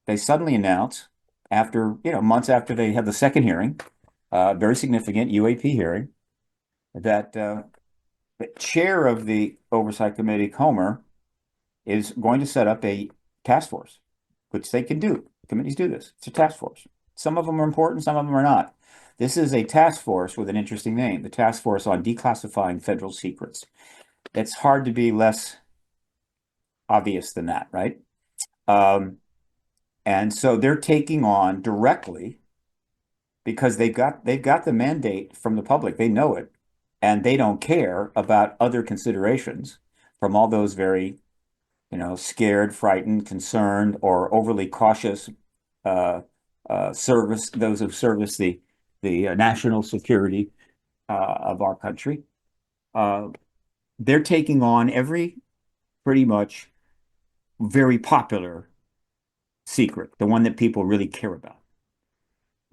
They suddenly announced, after, months after they had the second hearing, very significant UAP hearing, that the chair of the Oversight Committee, Comer, is going to set up a task force, which they can do. Committees do this. It's a task force. Some of them are important, some of them are not. This is a task force with an interesting name, the Task Force on Declassifying Federal Secrets. It's hard to be less obvious than that, right? And so they're taking on directly, because they've got the mandate from the public. They know it, and they don't care about other considerations from all those very scared, frightened, concerned, or overly cautious those who service the national security of our country. They're taking on every pretty much very popular secret, the one that people really care about.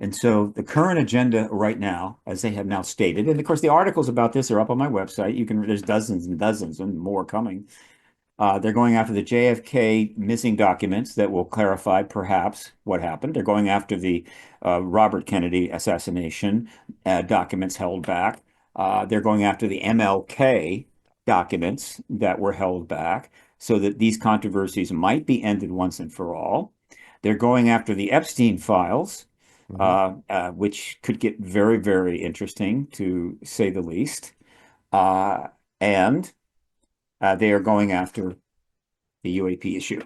And so the current agenda right now, as they have now stated, and of course the articles about this are up on my website. There's dozens and dozens and more coming. They're going after the JFK missing documents that will clarify perhaps what happened. They're going after the Robert Kennedy assassination documents held back. They're going after the MLK documents that were held back so that these controversies might be ended once and for all. They're going after the Epstein files, which could get very, very interesting to say the least. And they are going after the UAP issue.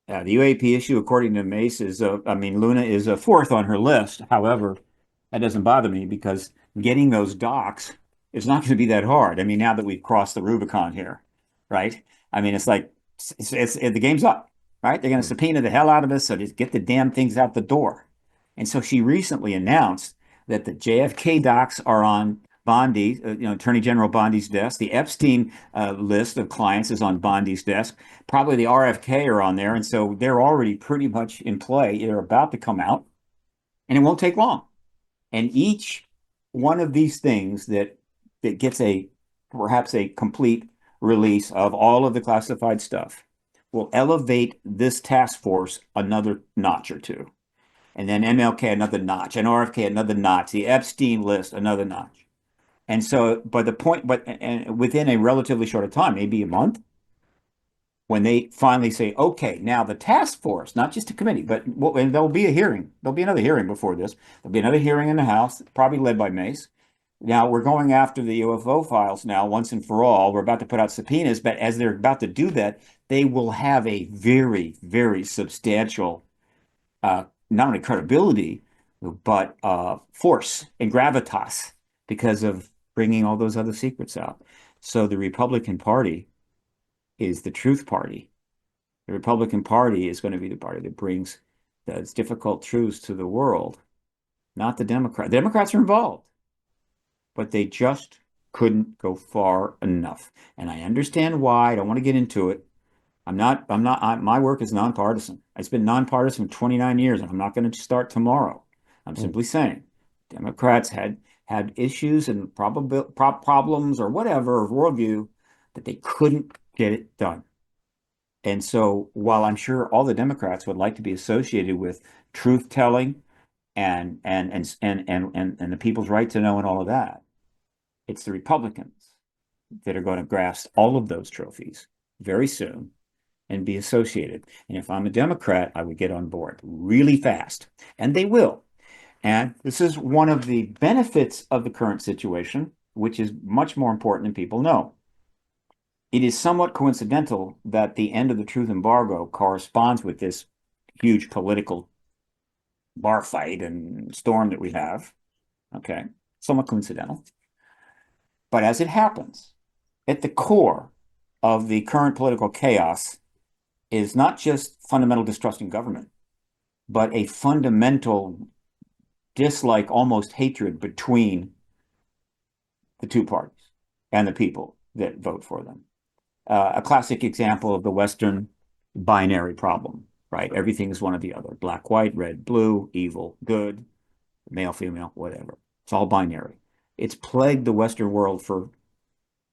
The UAP issue, according to Mace, Luna is a fourth on her list. However, that doesn't bother me because getting those docs is not going to be that hard. I mean, now that we've crossed the Rubicon here, right? I mean, it's like the game's up, right? They're going to subpoena the hell out of us, so just get the damn things out the door. And so she recently announced that the JFK docs are on Bondi, Attorney General Bondi's desk. The Epstein list of clients is on Bondi's desk. Probably the RFK are on there. And so they're already pretty much in play. They're about to come out, and it won't take long. And each one of these things that gets perhaps a complete release of all of the classified stuff will elevate this task force another notch or two. And then MLK another notch, and RFK another notch, the Epstein list another notch. And so, and within a relatively short time, maybe a month, when they finally say, okay, now the task force, not just a committee, and there'll be a hearing. There'll be another hearing before this. There'll be another hearing in the House, probably led by Mace. Now we're going after the UFO files now, once and for all. We're about to put out subpoenas, but as they're about to do that, they will have a very, very substantial, not only credibility, but force and gravitas because of bringing all those other secrets out. So the Republican Party is the truth party. The Republican Party is going to be the party that brings those difficult truths to the world, not the Democrats. The Democrats are involved, but they just couldn't go far enough. And I understand why. I don't want to get into it. My work is nonpartisan. It's been nonpartisan for 29 years, and I'm not going to start tomorrow. I'm simply saying Democrats had issues and problems or whatever, or worldview, that they couldn't get it done. And so while I'm sure all the Democrats would like to be associated with truth telling and the people's right to know and all of that, it's the Republicans that are going to grasp all of those trophies very soon and be associated. And if I'm a Democrat, I would get on board really fast, and they will. And this is one of the benefits of the current situation, which is much more important than people know. It is somewhat coincidental that the end of the truth embargo corresponds with this huge political bar fight and storm that we have. Okay, somewhat coincidental. But as it happens, at the core of the current political chaos is not just fundamental distrust in government, but a fundamental dislike, almost hatred between the two parties and the people that vote for them. A classic example of the Western binary problem, right? Everything is one or the other: black, white, red, blue, evil, good, male, female, whatever. It's all binary. It's plagued the Western world for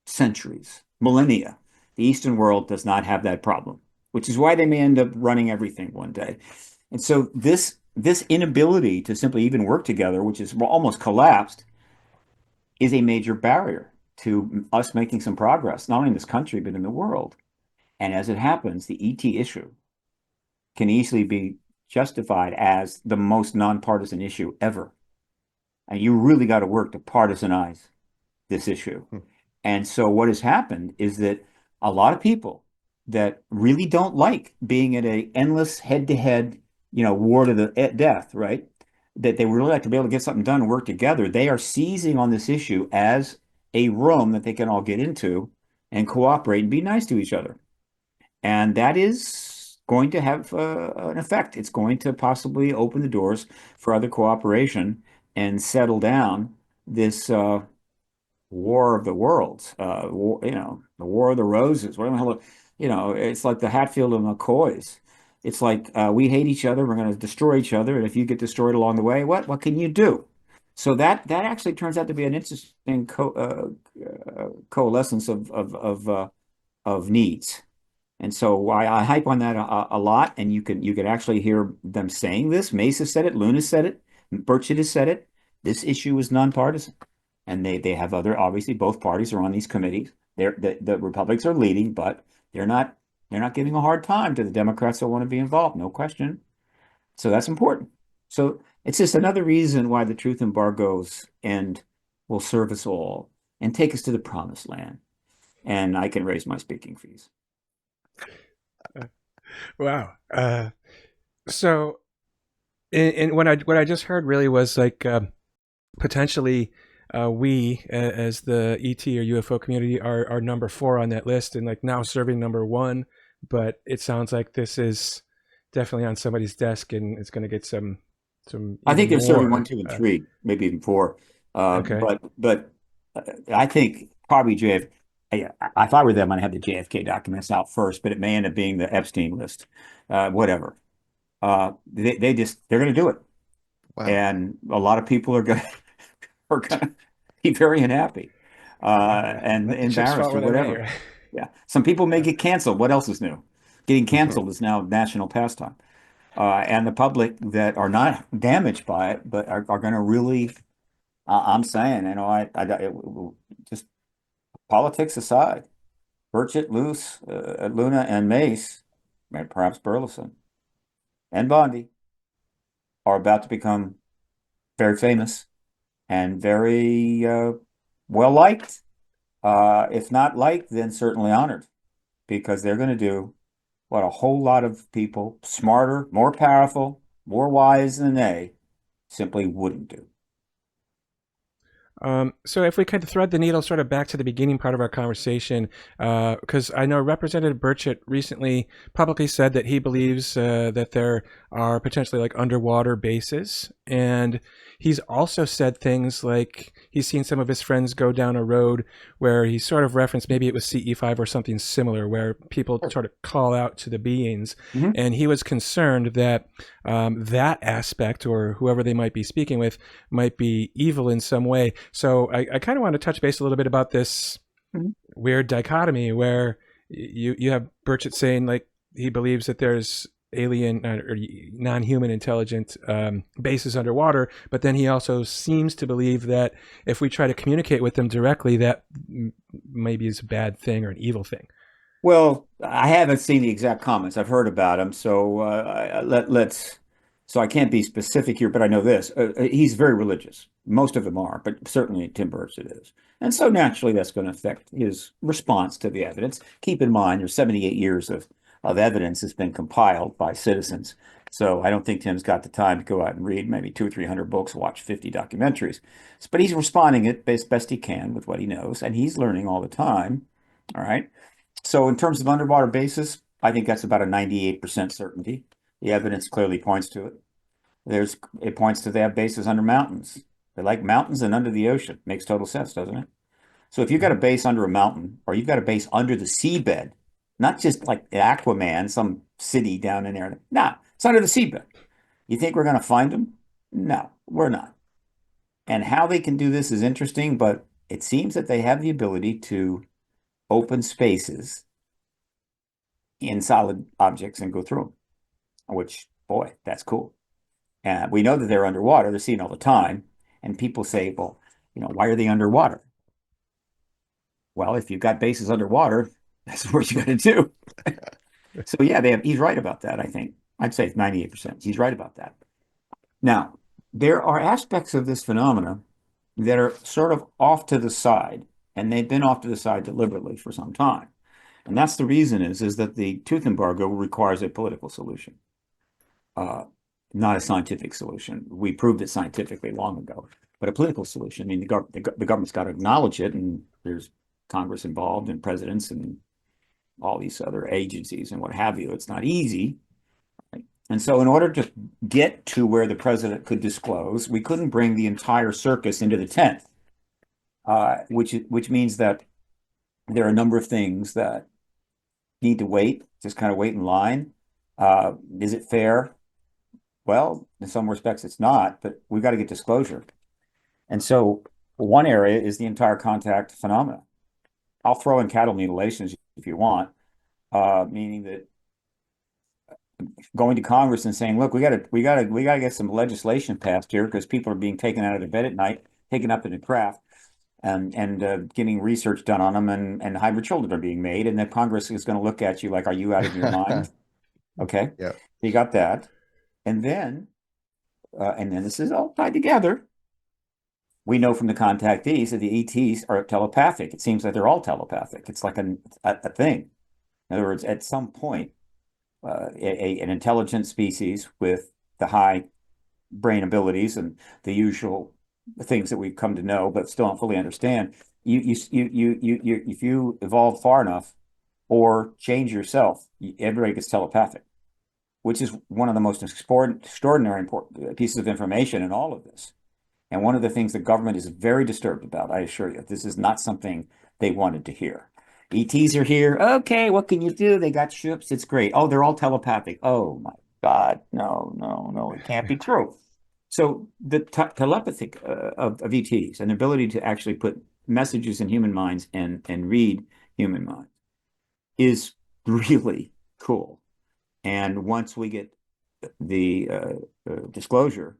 centuries, millennia. The Eastern world does not have that problem, which is why they may end up running everything one day. And so this inability to simply even work together, which is almost collapsed, is a major barrier to us making some progress, not only in this country, but in the world. And as it happens, the ET issue can easily be justified as the most nonpartisan issue ever. And you really got to work to partisanize this issue. And so what has happened is that a lot of people that really don't like being in an endless head-to-head, war to the death, right? That they would really like to be able to get something done and work together. They are seizing on this issue as a room that they can all get into and cooperate and be nice to each other. And that is going to have an effect. It's going to possibly open the doors for other cooperation and settle down this war of the worlds, the war of the roses, whatever the hell, it's like the Hatfield and McCoys. It's like we hate each other, we're going to destroy each other, and if you get destroyed along the way, what can you do? So that actually turns out to be an interesting coalescence of needs. And so I hype on that a lot, and you can actually hear them saying this. Mace has said it, Luna said it, Burchett has said it. This issue is nonpartisan, and they have other, obviously both parties are on these committees. The Republicans are leading, but they're not giving a hard time to the Democrats that want to be involved, no question. So that's important. So it's just another reason why the truth embargoes end will serve us all and take us to the promised land. And I can raise my speaking fees. Wow. So, and what I just heard really was like potentially we as the ET or UFO community are number 4 on that list, and like now serving number 1. But it sounds like this is definitely on somebody's desk, and it's going to get some I think even they're serving 1, more. 2, and 3, maybe even 4. Okay. But I think probably JF. If I were them, I'd have the JFK documents out first, but it may end up being the Epstein list, whatever. They're going to do it, Wow. and a lot of people are going are going to be very unhappy and Let the chips fall embarrassed or where they may, whatever. right? Yeah, some people may get canceled. What else is new? Getting canceled is now national pastime. And the public that are not damaged by it, but are going to really, I'm saying, just politics aside, Burchett, Luna, and Mace, and perhaps Burleson and Bondi are about to become very famous and very well liked. If not liked, then certainly honored, because they're going to do what a whole lot of people, smarter, more powerful, more wise than they, simply wouldn't do. So if we could thread the needle sort of back to the beginning part of our conversation, because I know Representative Burchett recently publicly said that he believes that there are potentially like underwater bases, and he's also said things like he's seen some of his friends go down a road where he sort of referenced maybe it was CE5 or something similar, where people sort of call out to the beings, Mhm. and he was concerned that that aspect or whoever they might be speaking with might be evil in some way. So I kind of want to touch base a little bit about this Mhm. weird dichotomy where you have Burchett saying like he believes that there's alien or non-human intelligent bases underwater, but then he also seems to believe that if we try to communicate with them directly, that maybe is a bad thing or an evil thing. Well, I haven't seen the exact comments. I've heard about him, so let's. So I can't be specific here, but I know this: he's very religious. Most of them are, but certainly Tim Burchett is, and so naturally that's going to affect his response to the evidence. Keep in mind, there's 78 years of evidence that's been compiled by citizens, so I don't think Tim's got the time to go out and read maybe 200 or 300 books, watch 50 documentaries. But he's responding it best he can with what he knows, and he's learning all the time. All right. So in terms of underwater bases, I think that's about a 98% certainty. The evidence clearly points to it. It points to they have bases under mountains. They like mountains and under the ocean. Makes total sense, doesn't it? So if you've got a base under a mountain, or you've got a base under the seabed, not just like Aquaman, some city down in there. No, it's under the seabed. You think we're going to find them? No, we're not. And how they can do this is interesting, but it seems that they have the ability to open spaces in solid objects and go through them, which, boy, that's cool. And we know that they're underwater. They're seen all the time. And people say, well, why are they underwater? Well, if you've got bases underwater, that's what you got to do. So yeah, he's right about that, I think. I'd say it's 98%. He's right about that. Now, there are aspects of this phenomena that are sort of off to the side, and they've been off to the side deliberately for some time. And that's the reason is that the tooth embargo requires a political solution, uh, not a scientific solution. We proved it scientifically long ago, but a political solution. I mean, the government's got to acknowledge it, and there's Congress involved and presidents and all these other agencies and what have you. It's not easy. Right? And so in order to get to where the president could disclose, we couldn't bring the entire circus into the tent, which means that there are a number of things that need to wait, just kind of wait in line. Is it fair? Well, in some respects, it's not, but we've got to get disclosure. And so one area is the entire contact phenomena. I'll throw in cattle mutilations if you want, meaning that going to Congress and saying, "Look, we gotta get some legislation passed here because people are being taken out of their bed at night, taken up in the craft, and getting research done on them, and hybrid children are being made, and that Congress is going to look at you like, are you out of your mind?" Okay, Yeah. you got that, and then this is all tied together. We know from the contactees that the ETs are telepathic. It seems like they're all telepathic. It's like a thing. In other words, at some point, an intelligent species with the high brain abilities and the usual things that we've come to know, but still don't fully understand. If you evolve far enough or change yourself, everybody gets telepathic, which is one of the most extraordinary important pieces of information in all of this. And one of the things the government is very disturbed about, I assure you, this is not something they wanted to hear. ETs are here. Okay, what can you do? They got ships. It's great. Oh, they're all telepathic. Oh my God. No, no, no, it can't be true. So the telepathic of ETs and the ability to actually put messages in human minds and read human minds is really cool. And once we get the disclosure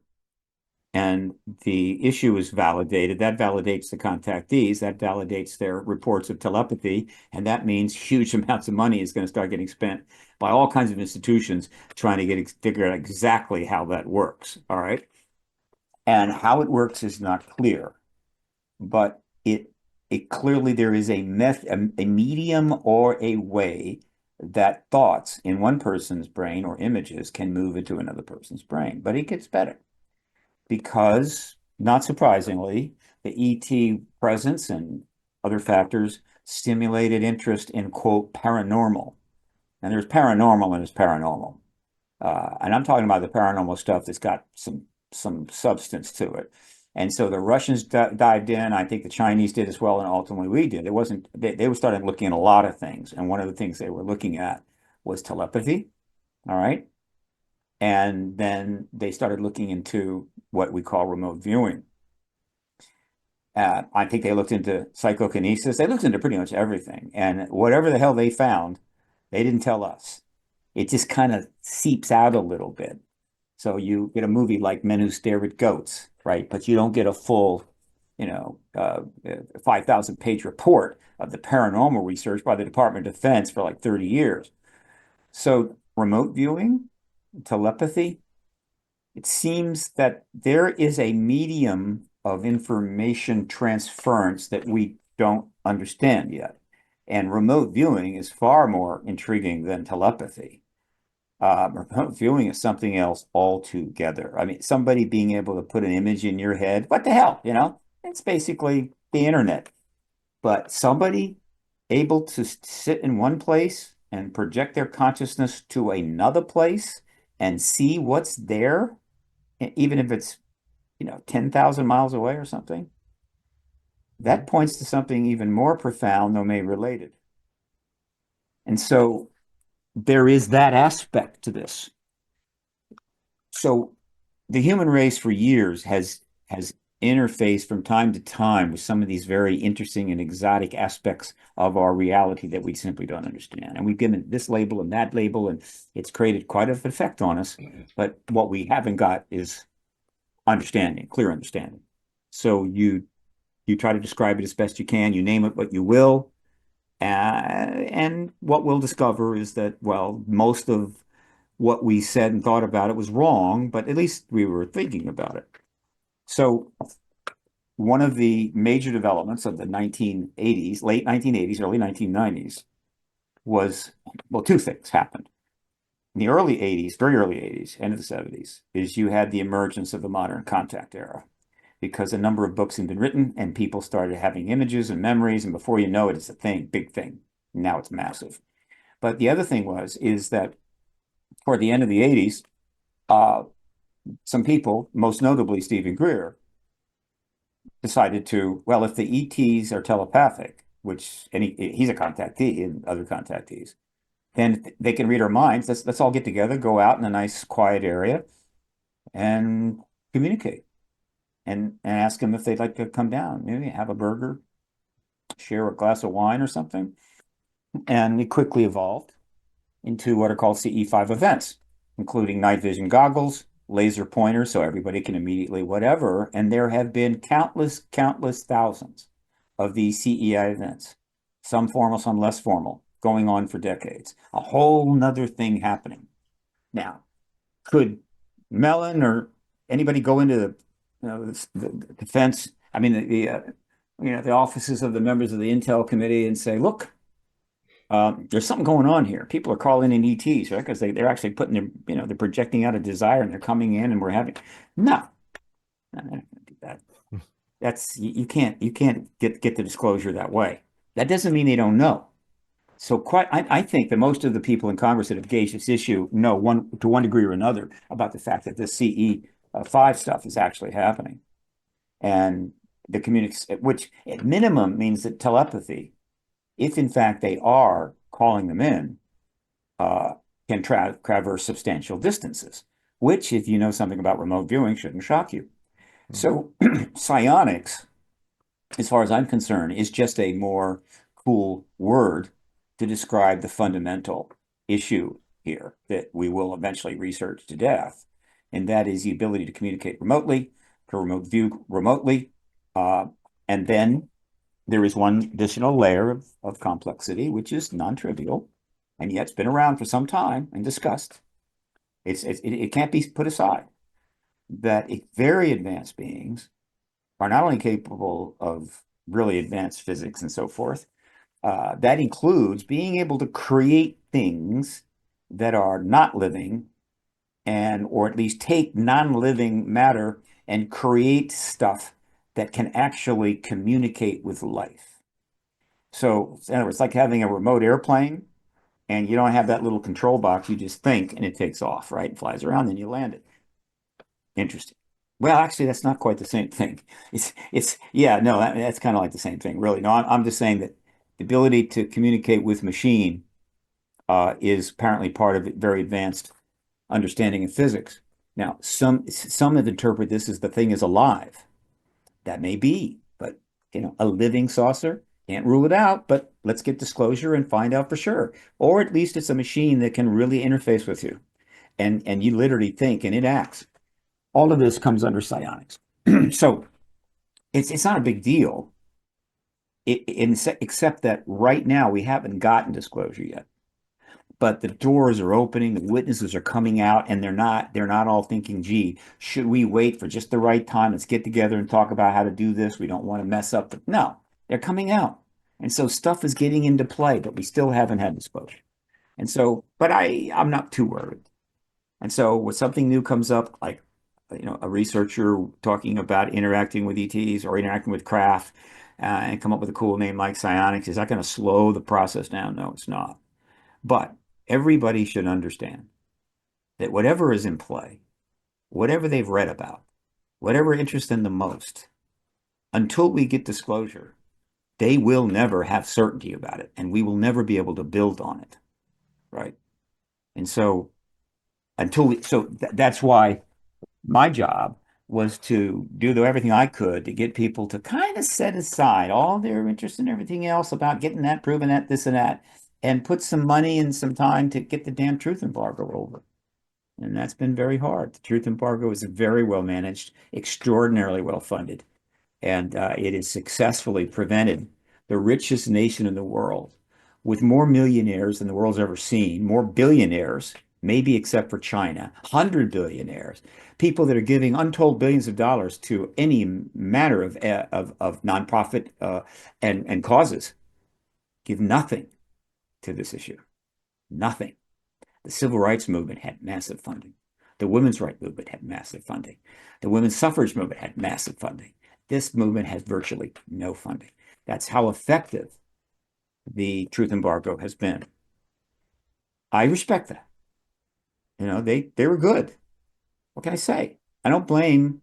and the issue is validated, that validates the contactees, that validates their reports of telepathy, and that means huge amounts of money is going to start getting spent by all kinds of institutions trying to figure out exactly how that works. All right. And how it works is not clear, but it clearly there is a medium or a way that thoughts in one person's brain or images can move into another person's brain. But it gets better because, not surprisingly, the ET presence and other factors stimulated interest in, quote, paranormal. And there's paranormal and there's paranormal. And I'm talking about the paranormal stuff that's got some substance to it. And so the Russians dived in. I think the Chinese did as well, and ultimately we did. It wasn't they started looking at a lot of things, and one of the things they were looking at was telepathy. All right, and then they started looking into what we call remote viewing. I think they looked into psychokinesis. They looked into pretty much everything, and whatever the hell they found, they didn't tell us. It just kind of seeps out a little bit. So you get a movie like Men Who Stare at Goats, right? But you don't get a full, 5,000 page report of the paranormal research by the Department of Defense for like 30 years. So remote viewing, telepathy, it seems that there is a medium of information transference that we don't understand yet. And remote viewing is far more intriguing than telepathy. Remote viewing is something else altogether. I mean, somebody being able to put an image in your head, what the hell, It's basically the internet. But somebody able to sit in one place and project their consciousness to another place and see what's there, even if it's, 10,000 miles away or something, that points to something even more profound, though maybe related. And so there is that aspect to this. So the human race for years has interfaced from time to time with some of these very interesting and exotic aspects of our reality that we simply don't understand. And we've given this label and that label, and it's created quite an effect on us. But what we haven't got is understanding, clear understanding. So you try to describe it as best you can, you name it what you will. And what we'll discover is that, well, most of what we said and thought about it was wrong, but at least we were thinking about it. So one of the major developments of the 1980s, late 1980s, early 1990s was, well, two things happened. In the early 80s, very early 80s, end of the 70s, is you had the emergence of the modern contact era because a number of books had been written and people started having images and memories, and before you know it, it's a thing, big thing. Now it's massive. But the other thing is that toward the end of the 80s, some people, most notably Stephen Greer, decided to, well, if the ETs are telepathic, which he's a contactee and other contactees, then they can read our minds. Let's all get together, go out in a nice quiet area and communicate and ask them if they'd like to come down, maybe have a burger, share a glass of wine or something. And it quickly evolved into what are called CE5 events, including night vision goggles, laser pointers, so everybody can immediately whatever. And there have been countless thousands of these CEI events, some formal, some less formal, going on for decades. A whole nother thing happening. Now, could Mellon or anybody go into the defense, I mean, the offices of the members of the Intel committee and say, look, there's something going on here. People are calling in ETs, right? Because they're actually putting their, they're projecting out a desire and they're coming in and we're having, no, I'm not going to do that. That's, you can't get the disclosure that way. That doesn't mean they don't know. So I think that most of the people in Congress that have gauged this issue know to one degree or another about the fact that this CE5 stuff is actually happening. And the which at minimum means that telepathy, if in fact they are calling them in, can traverse substantial distances, which, if you know something about remote viewing, shouldn't shock you. So psionics, as far as I'm concerned, is just a more cool word to describe the fundamental issue here that we will eventually research to death. And that is the ability to communicate remotely, to remote view remotely. And then there is one additional layer of complexity, which is non-trivial, and yet it's been around for some time and discussed. It can't be put aside that very advanced beings are not only capable of really advanced physics and so forth, that includes being able to create things that are not living, or at least take non-living matter and create stuff that can actually communicate with life. So in other words, it's like having a remote airplane and you don't have that little control box. You just think and it takes off, right? It flies around, then you land it. Interesting. Well, actually, that's not quite the same thing. Yeah, no, that's kind of like the same thing, really. No, I'm just saying that the ability to communicate with machine is apparently part of a very advanced understanding of physics. Now, some have interpreted this as the thing is alive. That may be, but a living saucer, can't rule it out, but let's get disclosure and find out for sure. Or at least it's a machine that can really interface with you. And you literally think and it acts. All of this comes under psionics. So it's not a big deal, except that right now we haven't gotten disclosure yet. But the doors are opening, the witnesses are coming out, and they're not all thinking, gee, should we wait for just the right time? Let's get together and talk about how to do this. We don't want to mess up. No, they're coming out. And so stuff is getting into play, but we still haven't had disclosure. And so, but I'm not too worried. And so when something new comes up, like a researcher talking about interacting with ETs or interacting with craft, and come up with a cool name like psionics, is that going to slow the process down? No, it's not. But everybody should understand that whatever is in play, whatever they've read about, whatever interests them the most, until we get disclosure, they will never have certainty about it, and we will never be able to build on it, right? And so that's why my job was to do everything I could to get people to kind of set aside all their interest and everything else about getting that, proving that, this and that, and put some money and some time to get the damn truth embargo over. And that's been very hard. The truth embargo is very well managed, extraordinarily well funded, and it has successfully prevented the richest nation in the world, with more millionaires than the world's ever seen, more billionaires, maybe except for China, 100 billionaires, people that are giving untold billions of dollars to any matter of nonprofit and causes, give nothing to this issue. Nothing. The civil rights movement had massive funding. The women's rights movement had massive funding. The women's suffrage movement had massive funding. This movement has virtually no funding. That's how effective the truth embargo has been. I respect that. They were good. What can I say? I don't blame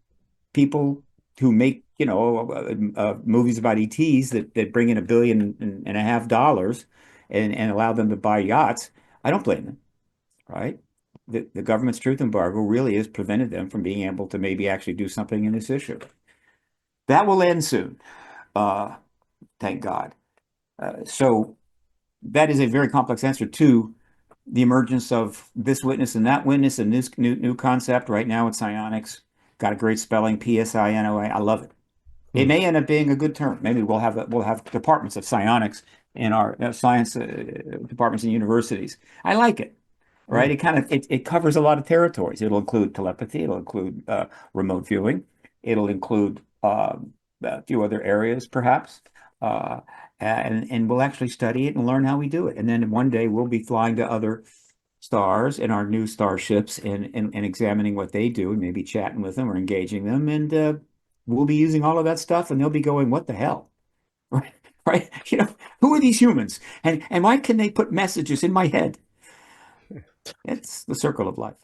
people who make, movies about ETs that bring in $1.5 billion and allow them to buy yachts. I don't blame them, right? The government's truth embargo really has prevented them from being able to maybe actually do something in this issue. That will end soon, thank God. So that is a very complex answer to the emergence of this witness and that witness, and this new concept. Right now it's psionics. Got a great spelling, Psionics. I love it. It may end up being a good term. Maybe we'll have departments of psionics in our science departments and universities. I like it. Right? It covers a lot of territories. It'll include telepathy. It'll include remote viewing. It'll include a few other areas, perhaps. And we'll actually study it and learn how we do it. And then one day we'll be flying to other stars in our new starships and examining what they do and maybe chatting with them or engaging them. And we'll be using all of that stuff, and they'll be going, "What the hell?" Right? Right? Who are these humans? And why can they put messages in my head? It's the circle of life.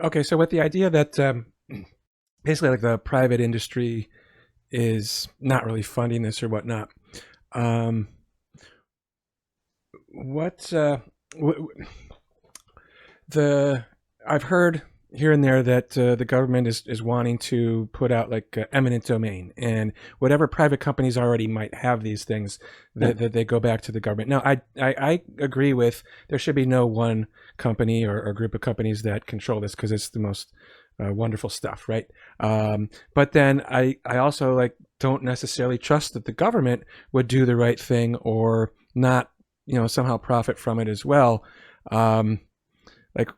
Okay, so with the idea that basically like the private industry is not really funding this or whatnot, I've heard here and there that the government is wanting to put out like eminent domain, and whatever private companies already might have these things, that they go back to the government. Now, I agree with there should be no one company or group of companies that control this, because it's the most wonderful stuff, right? But then I also like don't necessarily trust that the government would do the right thing or not, somehow profit from it as well. Like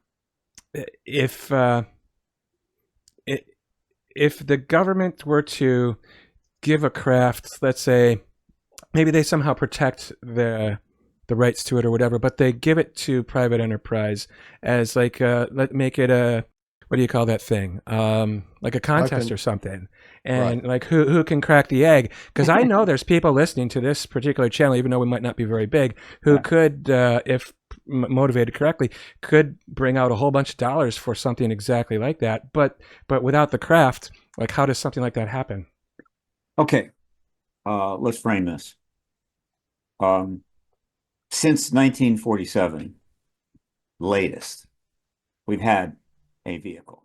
if the government were to give a craft, let's say, maybe they somehow protect the rights to it or whatever, but they give it to private enterprise as like make it a, what do you call that thing? Like a contest or something. And like who can crack the egg? Because I know there's people listening to this particular channel, even though we might not be very big, who could, if motivated correctly, could bring out a whole bunch of dollars for something exactly like that. But without the craft, like how does something like that happen? Okay, let's frame this. Since 1947, latest, we've had a vehicle.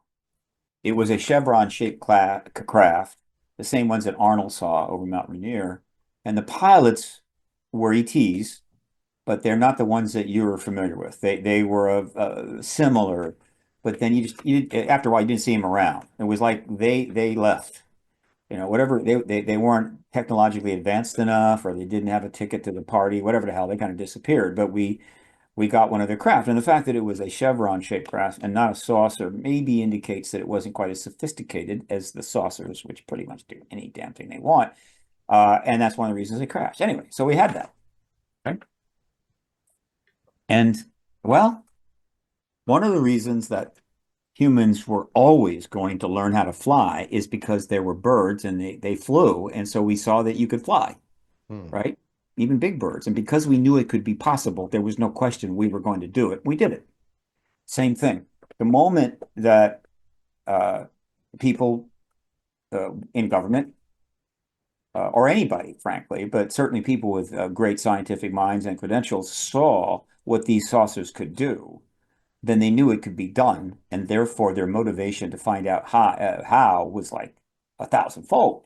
It was a chevron-shaped craft, the same ones that Arnold saw over Mount Rainier, and the pilots were ETs, but they're not the ones that you were familiar with. They were similar, but then after a while you didn't see them around. It was like they left. Whatever, they weren't technologically advanced enough, or they didn't have a ticket to the party, whatever the hell, they kind of disappeared. But we got one of their craft. And the fact that it was a chevron-shaped craft and not a saucer maybe indicates that it wasn't quite as sophisticated as the saucers, which pretty much do any damn thing they want. And that's one of the reasons they crashed. Anyway, so we had that. Okay? And, well, one of the reasons that humans were always going to learn how to fly is because there were birds and they flew. And so we saw that you could fly, right? Even big birds. And because we knew it could be possible, there was no question we were going to do it. We did it. Same thing. The moment that people in government, or anybody, frankly, but certainly people with great scientific minds and credentials saw what these saucers could do, then they knew it could be done. And therefore, their motivation to find out how was like 1,000-fold.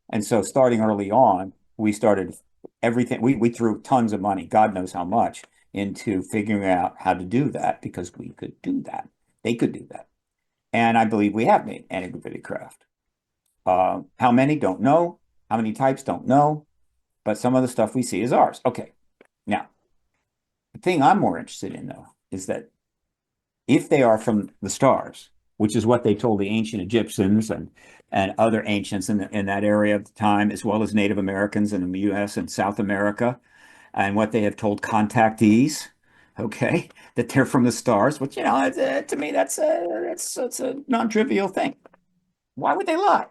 And so starting early on, we started everything. We threw tons of money, God knows how much, into figuring out how to do that, because we could do that. They could do that. And I believe we have made anti-gravitic craft. How many? Don't know. How many types? Don't know. But some of the stuff we see is ours. Okay. Now, the thing I'm more interested in, though, is that if they are from the stars, which is what they told the ancient Egyptians and other ancients in that area of the time, as well as Native Americans in the U.S. and South America, and what they have told contactees, okay, that they're from the stars, which, to me, that's a non-trivial thing. Why would they lie?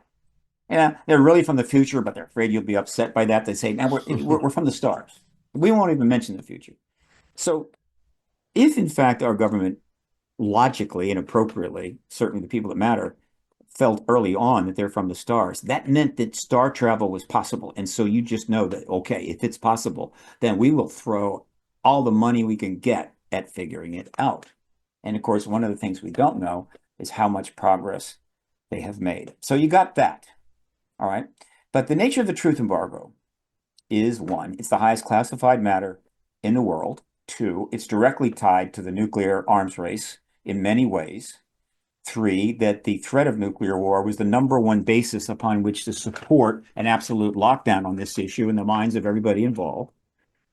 They're really from the future, but they're afraid you'll be upset by that. They say, now we're from the stars. We won't even mention the future. So if, in fact, our government logically and appropriately, certainly the people that matter, felt early on that they're from the stars, that meant that star travel was possible. And so you just know that, okay, if it's possible, then we will throw all the money we can get at figuring it out. And of course, one of the things we don't know is how much progress they have made. So you got that. All right. But the nature of the truth embargo is one, it's the highest classified matter in the world. Two, it's directly tied to the nuclear arms race in many ways. Three, that the threat of nuclear war was the number one basis upon which to support an absolute lockdown on this issue in the minds of everybody involved.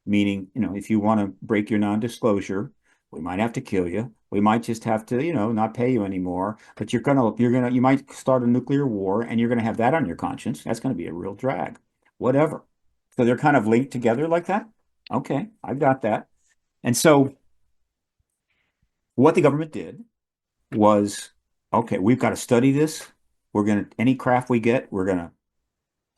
Meaning, if you want to break your non-disclosure, we might have to kill you. We might just have to, not pay you anymore. But you might start a nuclear war, and you're gonna have that on your conscience. That's gonna be a real drag. Whatever. So they're kind of linked together like that. Okay, I've got that. And so what the government did was, okay, we've got to study this. Any craft we get, we're gonna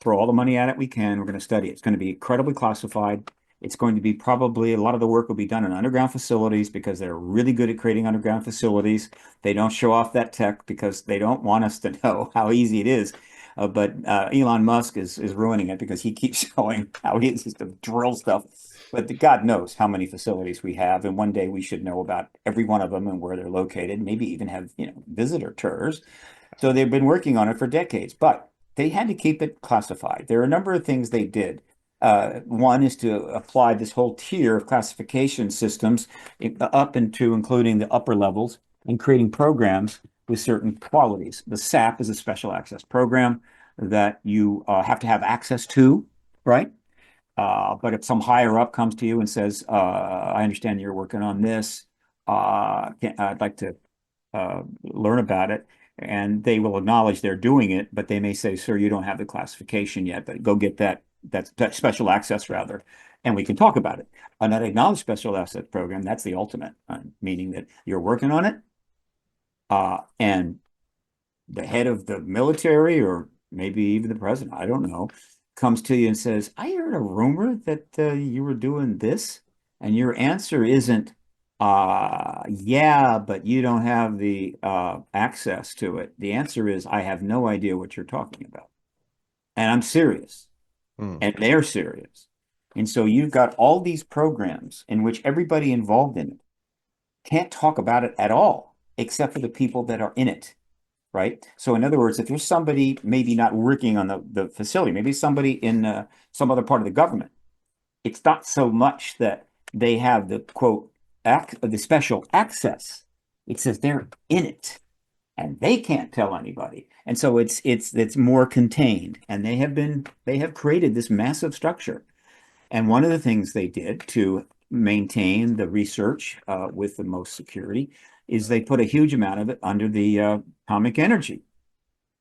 throw all the money at it we can. We're going to study it. It's going to be incredibly classified. It's going to be probably a lot of the work will be done in underground facilities because they're really good at creating underground facilities. They don't show off that tech because they don't want us to know how easy it is. But Elon Musk is ruining it because he keeps showing how easy to drill stuff. But God knows how many facilities we have, and one day we should know about every one of them and where they're located. Maybe even have visitor tours. So they've been working on it for decades, but they had to keep it classified. There are a number of things they did. One is to apply this whole tier of classification systems up into including the upper levels and creating programs with certain qualities. The SAP is a special access program that you have to have access to, right? But if some higher up comes to you and says, I understand you're working on this, I'd like to learn about it. And they will acknowledge they're doing it, but they may say, sir, you don't have the classification yet, but go get that special access rather, and we can talk about it. An unacknowledged special access program, that's the ultimate, meaning that you're working on it, and the head of the military, or maybe even the president, I don't know, comes to you and says, I heard a rumor that you were doing this, and your answer isn't, yeah, but you don't have the access to it. The answer is, I have no idea what you're talking about. And I'm serious. And they're serious. And so you've got all these programs in which everybody involved in it can't talk about it at all, except for the people that are in it, right? So in other words, if there's somebody maybe not working on the facility, maybe somebody in some other part of the government, it's not so much that they have the quote, the special access. It says they're in it and they can't tell anybody. And so it's more contained, and they have created this massive structure. And one of the things they did to maintain the research with the most security is they put a huge amount of it under the atomic energy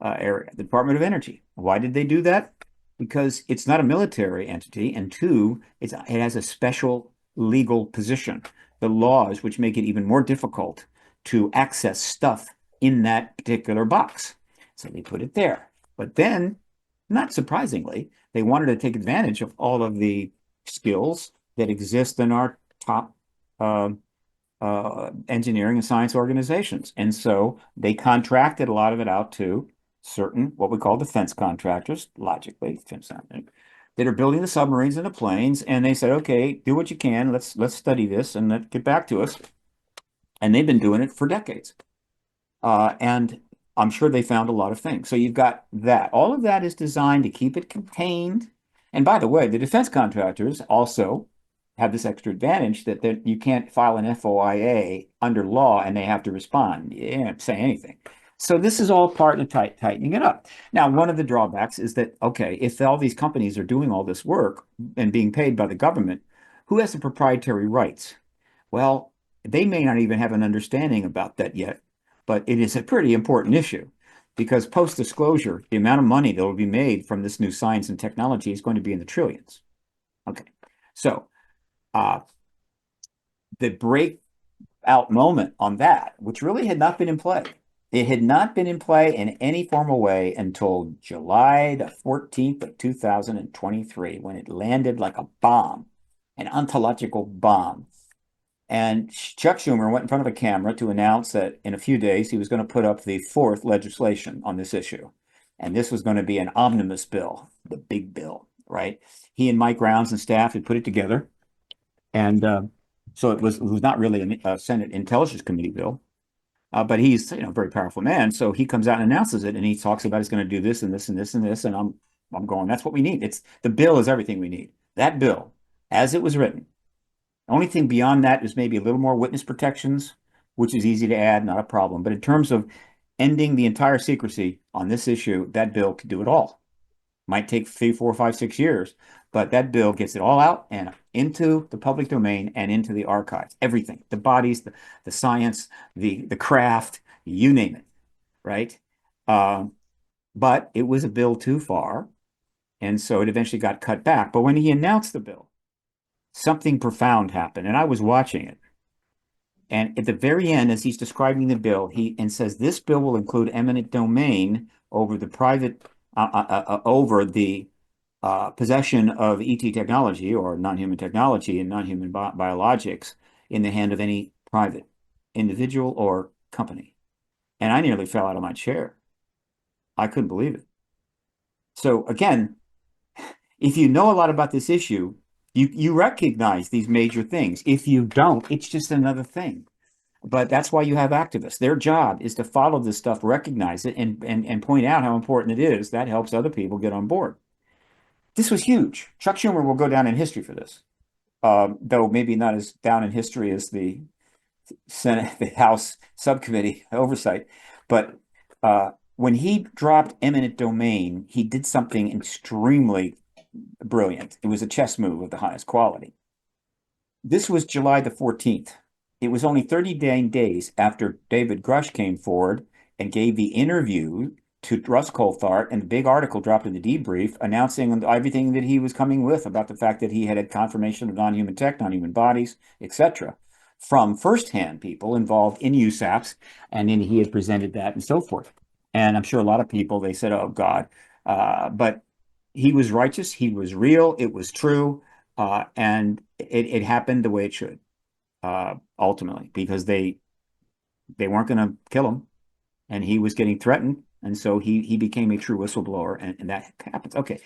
area, the Department of Energy. Why did they do that? Because it's not a military entity, and two, it has a special legal position. The laws, which make it even more difficult to access stuff in that particular box. So they put it there. But then, not surprisingly, they wanted to take advantage of all of the skills that exist in our top engineering and science organizations. And so they contracted a lot of it out to certain, what we call defense contractors, logically, that are building the submarines and the planes. And they said, okay, do what you can. Let's study this and let's get back to us. And they've been doing it for decades. And I'm sure they found a lot of things. So you've got that. All of that is designed to keep it contained. And by the way, the defense contractors also have this extra advantage that you can't file an FOIA under law and they have to respond. You can't say anything. So this is all part of tightening it up. Now, one of the drawbacks is that, okay, if all these companies are doing all this work and being paid by the government, who has the proprietary rights? Well, they may not even have an understanding about that yet, but it is a pretty important issue because post-disclosure, the amount of money that will be made from this new science and technology is going to be in the trillions. Okay, so the breakout moment on that, which really had not been in play, it had not been in play in any formal way until July the 14th of 2023, when it landed like a bomb, an ontological bomb. And Chuck Schumer went in front of a camera to announce that in a few days he was going to put up the fourth legislation on this issue. And this was going to be an omnibus bill, the big bill, right? He and Mike Rounds and staff had put it together. And so it was not really a Senate Intelligence Committee bill. But he's a very powerful man. So he comes out and announces it, and he talks about he's going to do this and this and this and this. And I'm going, that's what we need. The bill is everything we need. That bill, as it was written, Only thing beyond that is maybe a little more witness protections, which is easy to add, not a problem. But in terms of ending the entire secrecy on this issue, that bill could do it all. Might take 3, 4, 5, 6 years, but that bill gets it all out and into the public domain and into the archives. Everything, the bodies, the science, the craft, you name it, right? But it was a bill too far, and so it eventually got cut back. But when he announced the bill, something profound happened, and I was watching it. And at the very end, as he's describing the bill, he says this bill will include eminent domain over the private over the possession of ET technology or non-human technology and non-human biologics in the hand of any private individual or company. And I nearly fell out of my chair. I couldn't believe it. So again, if you know a lot about this issue, you recognize these major things. If you don't, it's just another thing. But that's why you have activists. Their job is to follow this stuff, recognize it, and point out how important it is. That helps other people get on board. This was huge. Chuck Schumer will go down in history for this, though maybe not as down in history as the Senate, the House subcommittee oversight. But when he dropped eminent domain, he did something extremely brilliant. It was a chess move of the highest quality. This was July the 14th. It was only 39 days after David Grush came forward and gave the interview to Russ Coulthart, and the big article dropped in the debrief announcing everything that he was coming with about the fact that he had confirmation of non-human tech, non-human bodies, etc., from firsthand people involved in USAPs, and then he had presented that and so forth. And I'm sure a lot of people, they said, oh, God. But he was righteous. He was real. It was true. And it happened the way it should, ultimately, because they weren't going to kill him. And he was getting threatened. And so he became a true whistleblower. And that happens. Okay.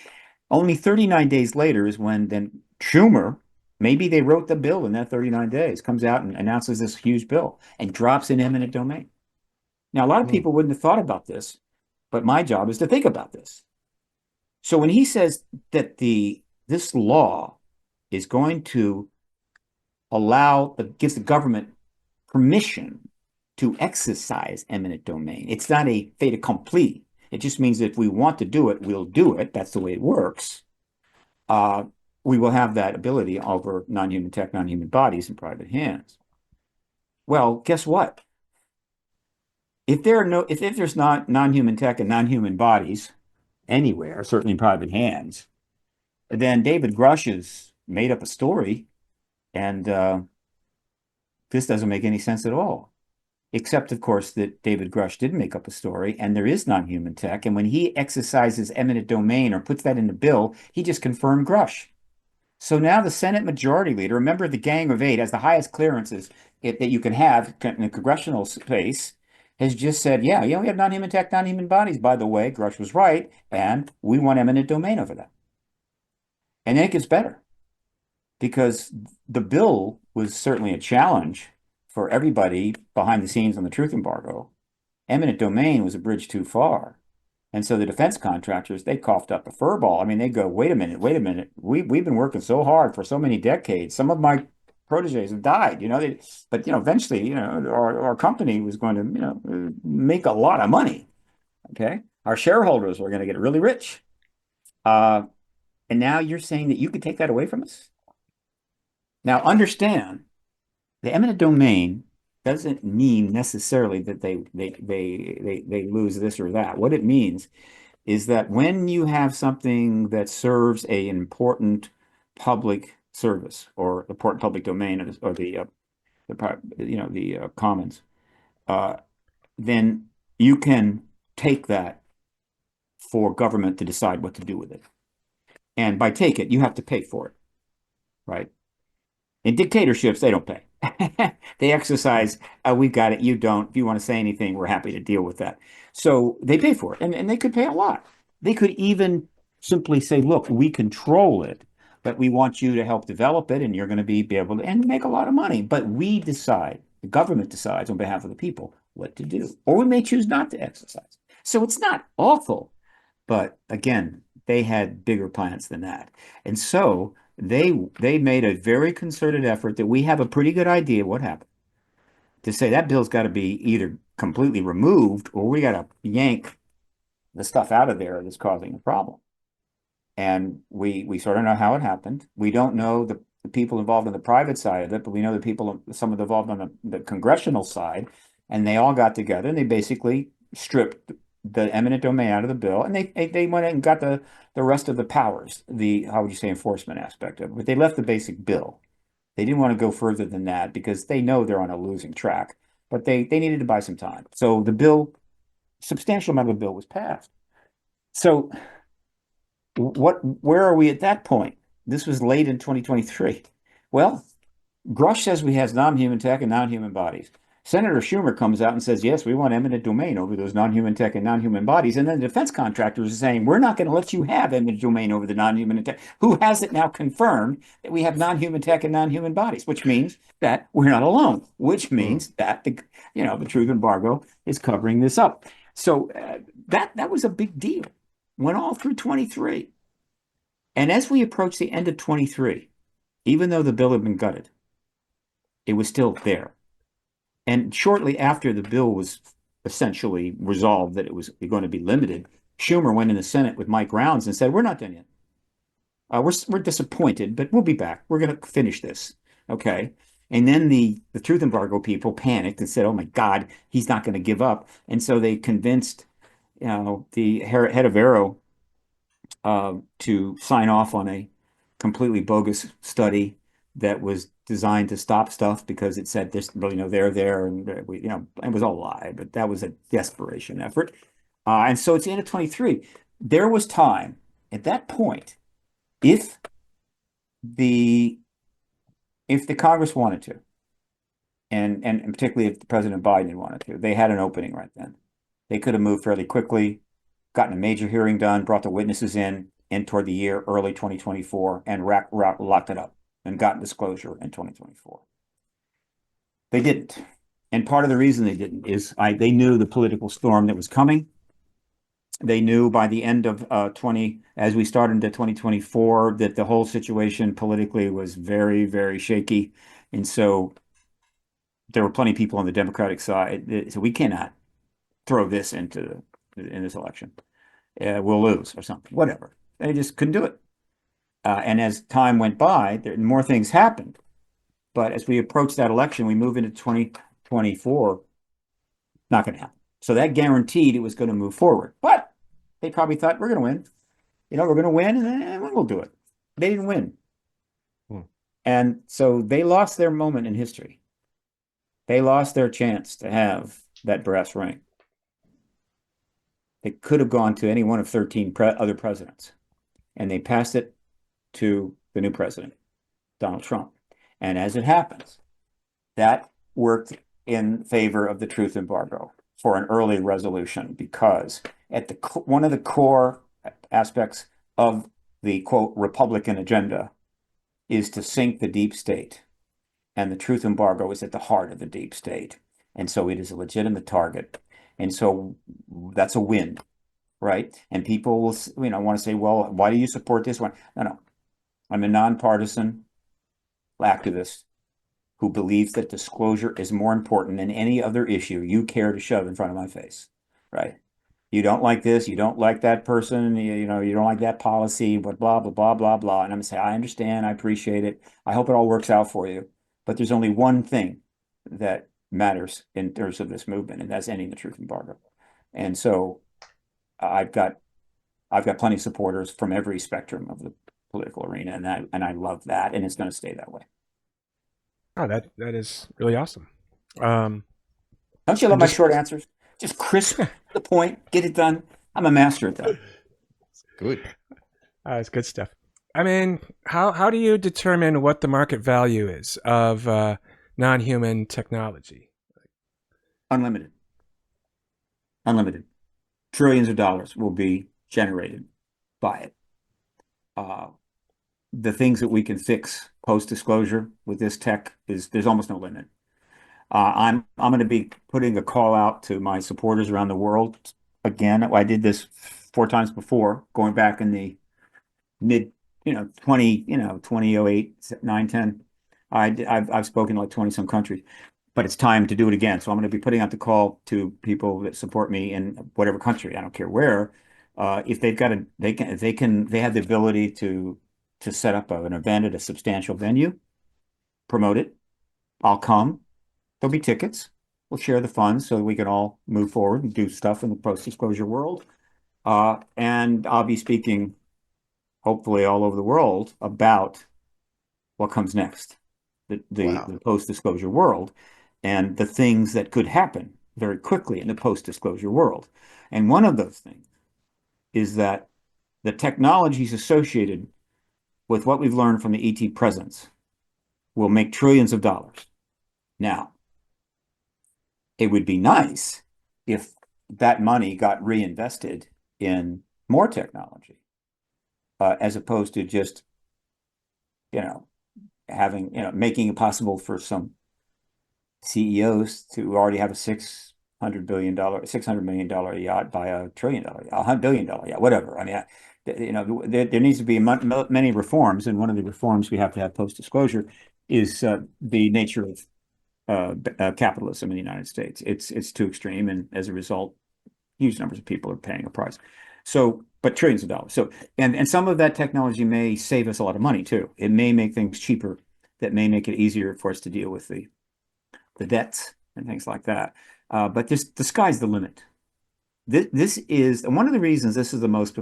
Only 39 days later is when then Schumer, maybe they wrote the bill in that 39 days, comes out and announces this huge bill and drops in eminent domain. Now, a lot of people wouldn't have thought about this, but my job is to think about this. So when he says that this law is going to gives the government permission to exercise eminent domain, it's not a fait accompli. It just means that if we want to do it, we'll do it. That's the way it works. We will have that ability over non-human tech, non-human bodies in private hands. Well, guess what? If there's not non-human tech and non-human bodies anywhere, certainly in private hands, then David Grush has made up a story, and this doesn't make any sense at all. Except, of course, that David Grush did make up a story, and there is non-human tech. And when he exercises eminent domain or puts that in the bill, he just confirmed Grush. So now the Senate Majority Leader, remember the Gang of Eight, has the highest clearances that you can have in the congressional space, has just said, yeah, we have non-human tech, non-human bodies. By the way, Grush was right, and we want eminent domain over that. And then it gets better, because the bill was certainly a challenge for everybody behind the scenes on the truth embargo. Eminent domain was a bridge too far. And so the defense contractors, they coughed up a furball. I mean, they go, wait a minute. We've been working so hard for so many decades. Some of my proteges have died, but eventually, our company was going to, make a lot of money. Okay. Our shareholders were going to get really rich. And now you're saying that you could take that away from us? Now, understand, the eminent domain doesn't mean necessarily that they lose this or that. What it means is that when you have something that serves an important public service or important public domain or the commons, then you can take that for government to decide what to do with it. And by take it, you have to pay for it, right? In dictatorships, they don't pay. They exercise, we've got it, you don't. If you want to say anything, we're happy to deal with that. So they pay for it, and they could pay a lot. They could even simply say, look, we control it, but we want you to help develop it, and you're going to be able to and make a lot of money. But we decide, the government decides on behalf of the people what to do. Or we may choose not to exercise. So it's not awful. But again, they had bigger plans than that. And so they made a very concerted effort that we have a pretty good idea what happened to say that bill's got to be either completely removed or we got to yank the stuff out of there that's causing the problem. And we sort of know how it happened. We don't know the people involved on the private side of it, but we know the people, some of the involved on the congressional side, and they all got together and they basically stripped the eminent domain out of the bill, and they went and got the rest of the powers, the, how would you say, enforcement aspect of it, but they left the basic bill. They didn't want to go further than that because they know they're on a losing track, but they needed to buy some time. So the bill, substantial amount of the bill was passed. So where are we at that point? This was late in 2023. Well, Grush says we have non-human tech and non-human bodies. Senator Schumer comes out and says, yes, we want eminent domain over those non-human tech and non-human bodies. And then the defense contractors are saying, we're not going to let you have eminent domain over the non-human tech. Who has it now confirmed that we have non-human tech and non-human bodies, which means that we're not alone, which means that the truth embargo is covering this up. So that was a big deal. Went all through 23. And as we approach the end of 23, even though the bill had been gutted, it was still there. And shortly after the bill was essentially resolved that it was going to be limited, Schumer went in the Senate with Mike Rounds and said, we're not done yet. We're disappointed, but we'll be back. We're going to finish this. Okay. And then the truth embargo people panicked and said, oh my God, he's not going to give up. And so they convinced, the head of Aero to sign off on a completely bogus study that was designed to stop stuff because it said this, they're there, and it was all a lie, but that was a desperation effort. And so it's the end of 23. There was time at that point, if the Congress wanted to, and particularly if President Biden wanted to, they had an opening right then. They could have moved fairly quickly, gotten a major hearing done, brought the witnesses in toward the year early 2024, and locked it up and gotten disclosure in 2024. They didn't. And part of the reason they didn't is they knew the political storm that was coming. They knew by the end of as we started into 2024, that the whole situation politically was very, very shaky. And so there were plenty of people on the Democratic side. So we cannot throw this in this election. We'll lose or something, whatever. They just couldn't do it. And as time went by, more things happened. But as we approach that election, we move into 2024, not going to happen. So that guaranteed it was going to move forward. But they probably thought, we're going to win. We're going to win, and then we'll do it. They didn't win. And so they lost their moment in history. They lost their chance to have that brass ring. They could have gone to any one of 13 other presidents, and they passed it to the new president, Donald Trump. And as it happens, that worked in favor of the truth embargo for an early resolution, because at one of the core aspects of the, quote, Republican agenda is to sink the deep state. And the truth embargo is at the heart of the deep state. And so it is a legitimate target. And so that's a win, right? And people will, want to say, well, why do you support this one? No. I'm a nonpartisan activist who believes that disclosure is more important than any other issue you care to shove in front of my face, right? You don't like this, you don't like that person, you don't like that policy, but blah, blah, blah, blah, blah. And I'm going to say, I understand, I appreciate it. I hope it all works out for you. But there's only one thing that matters in terms of this movement, and that's ending the truth embargo. And so I've got plenty of supporters from every spectrum of the political arena, and I love that, and it's going to stay that way. Oh, that is really awesome. Don't you love my short answers? Just crisp the point, get it done. I'm a master at that. Good. It's good stuff. I mean, how do you determine what the market value is of non-human technology? Unlimited. Trillions of dollars will be generated by it. The things that we can fix post-disclosure with this tech there's almost no limit. I'm going to be putting a call out to my supporters around the world. Again, I did this 4 times before, going back in the mid 2008, 9, 10. I've spoken to like 20 some countries, but it's time to do it again. So I'm going to be putting out the call to people that support me in whatever country, I don't care where. If they've got they have the ability to set up an event at a substantial venue, promote it. I'll come. There'll be tickets. We'll share the funds so we can all move forward and do stuff in the post-disclosure world. And I'll be speaking, hopefully, all over the world about what comes next, Wow. the post-disclosure world, and the things that could happen very quickly in the post-disclosure world. And one of those things is that the technologies associated with what we've learned from the ET presence will make trillions of dollars. Now, it would be nice if that money got reinvested in more technology, as opposed to just, having, making it possible for some CEOs to already have a $600 million yacht buy a $1 trillion yacht, $100 billion yacht, whatever. I mean, there needs to be many reforms, and one of the reforms we have to have post-disclosure is the nature of capitalism in the United States. It's too extreme, and as a result, huge numbers of people are paying a price. So, but trillions of dollars. So, and some of that technology may save us a lot of money too. It may make things cheaper. That may make it easier for us to deal with the debts and things like that. But the sky's the limit. This is one of the reasons this is the most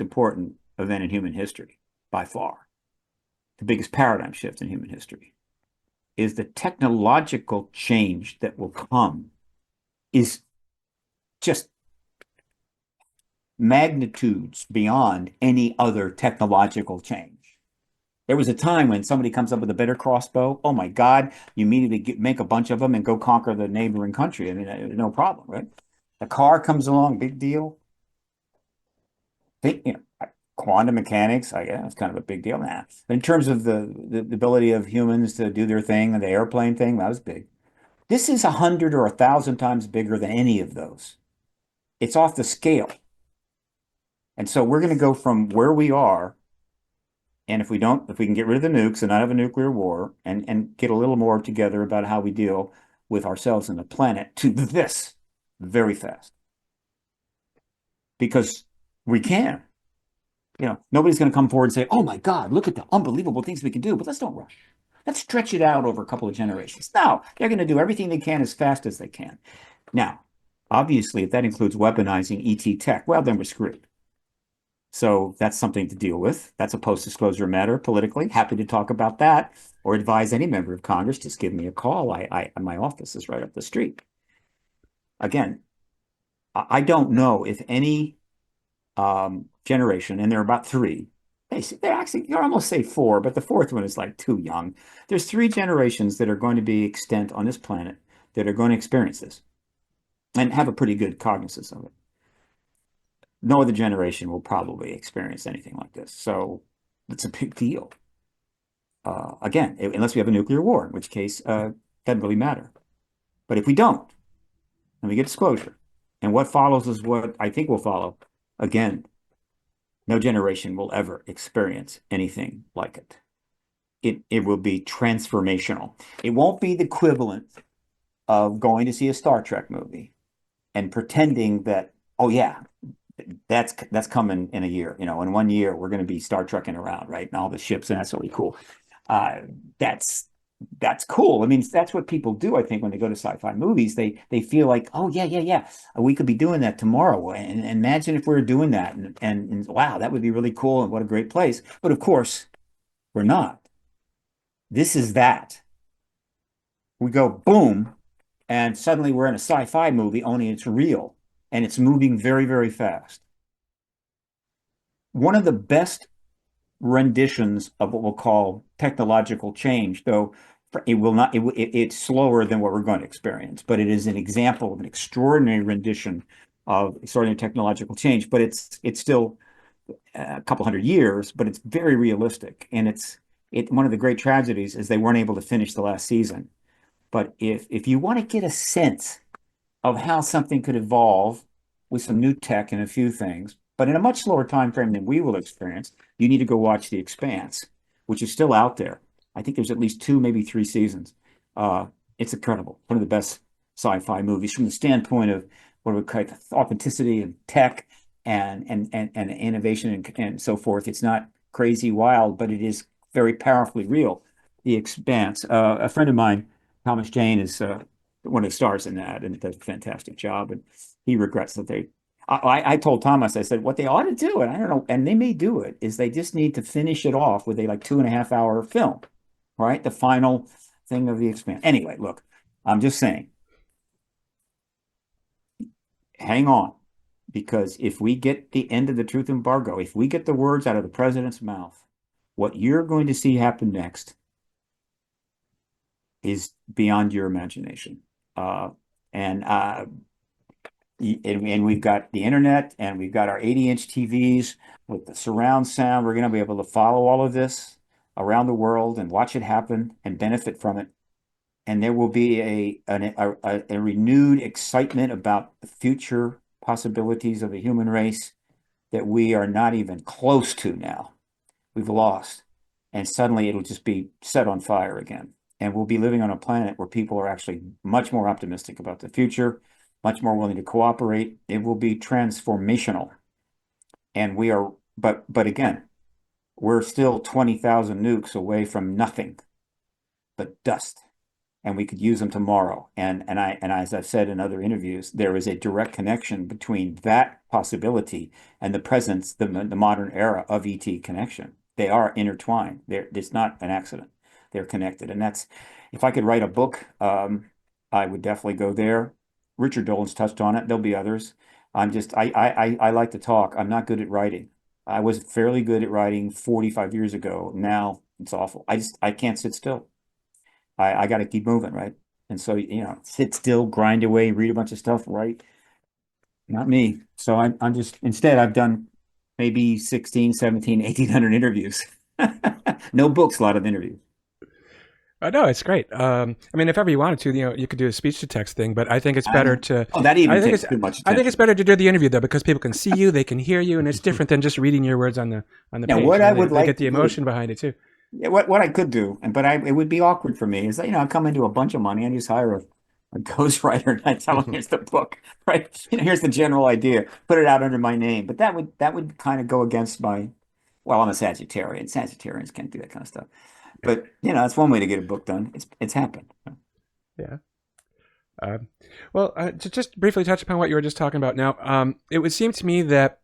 important event in human history by far. The biggest paradigm shift in human history is the technological change that will come is just magnitudes beyond any other technological change. There was a time when somebody comes up with a better crossbow. Oh my God, you immediately make a bunch of them and go conquer the neighboring country. I mean, no problem, right? The car comes along, big deal. Quantum mechanics, I guess, it's kind of a big deal now. But in terms of the ability of humans to do their thing, and the airplane thing, that was big. This is 100 or 1,000 times bigger than any of those. It's off the scale. And so we're going to go from where we are, and if we can get rid of the nukes and not have a nuclear war, and get a little more together about how we deal with ourselves and the planet, to this very fast. Because we can. Nobody's going to come forward and say, oh my God, look at the unbelievable things we can do, but let's don't rush. Let's stretch it out over a couple of generations. No, they're going to do everything they can as fast as they can. Now, obviously, if that includes weaponizing ET tech, well, then we're screwed. So that's something to deal with. That's a post-disclosure matter politically. Happy to talk about that or advise any member of Congress. Just give me a call. My office is right up the street. Again, I don't know if any generation, and there are about three. They actually, you almost say four, but the fourth one is like too young. There's 3 generations that are going to be extant on this planet that are going to experience this and have a pretty good cognizance of it. No other generation will probably experience anything like this. So it's a big deal. Again, unless we have a nuclear war, in which case doesn't really matter. But if we don't, and we get disclosure, and what follows is what I think will follow, again, no generation will ever experience anything like it. It will be transformational. It won't be the equivalent of going to see a Star Trek movie and pretending that, oh yeah, that's coming in a year. In 1 year we're going to be Star Trekking around, right? And all the ships, and that's really cool. That's cool. I mean, that's what people do. I think when they go to sci-fi movies, they feel like, oh yeah, we could be doing that tomorrow. And imagine if we were doing that, and wow, that would be really cool, and what a great place. But of course, we're not. This is that. We go boom, and suddenly we're in a sci-fi movie, only it's real, and it's moving very, very fast. One of the best renditions of what we'll call technological change, though it will not, it's slower than what we're going to experience, but it is an example of an extraordinary rendition of extraordinary technological change. But it's still a couple hundred years, but it's very realistic. And one of the great tragedies is they weren't able to finish the last season. But if you want to get a sense of how something could evolve with some new tech and a few things, but in a much slower time frame than we will experience. You need to go watch The Expanse, which is still out there. I think there's at least 2, maybe 3 seasons. It's incredible. One of the best sci-fi movies from the standpoint of what we call authenticity and tech and innovation and so forth. It's not crazy wild, but it is very powerfully real. The Expanse. A friend of mine, Thomas Jane, is one of the stars in that, and does a fantastic job. And he regrets that they. I told Thomas, I said, what they ought to do, and I don't know, and they may do it, is they just need to finish it off with a like 2.5 hour film, right? The final thing of The Expanse. Anyway, look, I'm just saying, hang on, because if we get the end of the truth embargo, if we get the words out of the president's mouth, what you're going to see happen next is beyond your imagination. And we've got the internet, and we've got our 80-inch TVs with the surround sound. We're going to be able to follow all of this around the world and watch it happen and benefit from it. And there will be a renewed excitement about the future possibilities of the human race that we are not even close to now. We've lost. And suddenly it'll just be set on fire again. And we'll be living on a planet where people are actually much more optimistic about the future, much more willing to cooperate. It will be transformational. And we are, but again, we're still 20,000 nukes away from nothing but dust. And we could use them tomorrow. And as I've said in other interviews, there is a direct connection between that possibility and the presence, the modern era of ET connection. They are intertwined. It's not an accident. They're connected. And that's, if I could write a book, I would definitely go there. Richard Dolan's touched on it. There'll be others. I like to talk. I'm not good at writing. I was fairly good at writing 45 years ago. Now it's awful. I can't sit still. I got to keep moving, right? And so, sit still, grind away, read a bunch of stuff, right? Not me. So I'm just, instead, I've done maybe 16, 17, 1,800 interviews. No books, a lot of interviews. No, it's great. I mean, if ever you wanted to, you could do a speech to text thing, but I think it's better to. Oh, that even takes too much attention. I think it's better to do the interview though, because people can see you, they can hear you, and it's different than just reading your words on the page. What I would they like get the to emotion behind it too. Yeah, what I could do, it would be awkward for me, is that, I come into a bunch of money and just hire a ghostwriter, and I tell them, here's the book, right? Here's the general idea, put it out under my name. But that would kind of go against my, well, I'm a Sagittarian. Sagittarians can't do that kind of stuff. But that's one way to get a book done. It's happened. Yeah. Well, to just briefly touch upon what you were just talking about now, it would seem to me that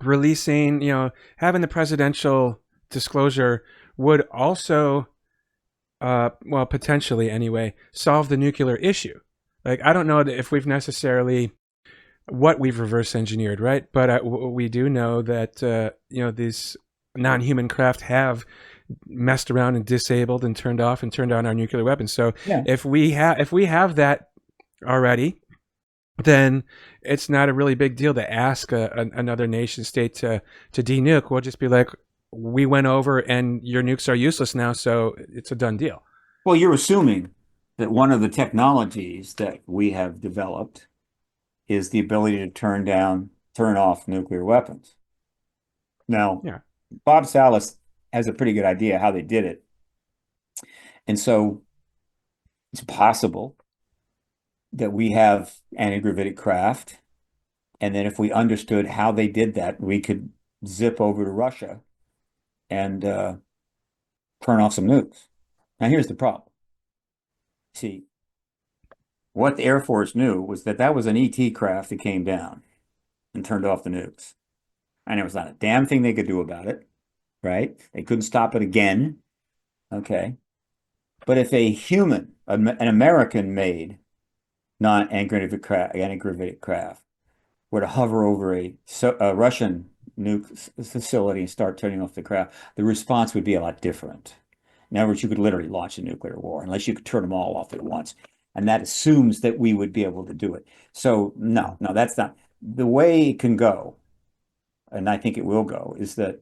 releasing, having the presidential disclosure would also, well, potentially anyway, solve the nuclear issue. Like, I don't know if we've necessarily what we've reverse engineered, right? But we do know that these non-human craft have messed around and disabled and turned off and turned on our nuclear weapons. So Yeah. if we have that already, then it's not a really big deal to ask another nation state to denuke. We'll just be like, we went over and your nukes are useless now, so it's a done deal. Well, you're assuming that one of the technologies that we have developed is the ability to turn off nuclear weapons. Now, Yeah. Bob Salas has a pretty good idea how they did it. And so it's possible that we have anti-gravitic craft. And then if we understood how they did that, we could zip over to Russia and turn off some nukes. Now, here's the problem. See, what the Air Force knew was that was an ET craft that came down and turned off the nukes. And there was not a damn thing they could do about it, right? They couldn't stop it again. Okay. But if a human, an American-made anti-gravitic craft were to hover over a Russian nuke facility and start turning off the craft, the response would be a lot different. In other words, you could literally launch a nuclear war unless you could turn them all off at once. And that assumes that we would be able to do it. So no, that's not. The way it can go, and I think it will go, is that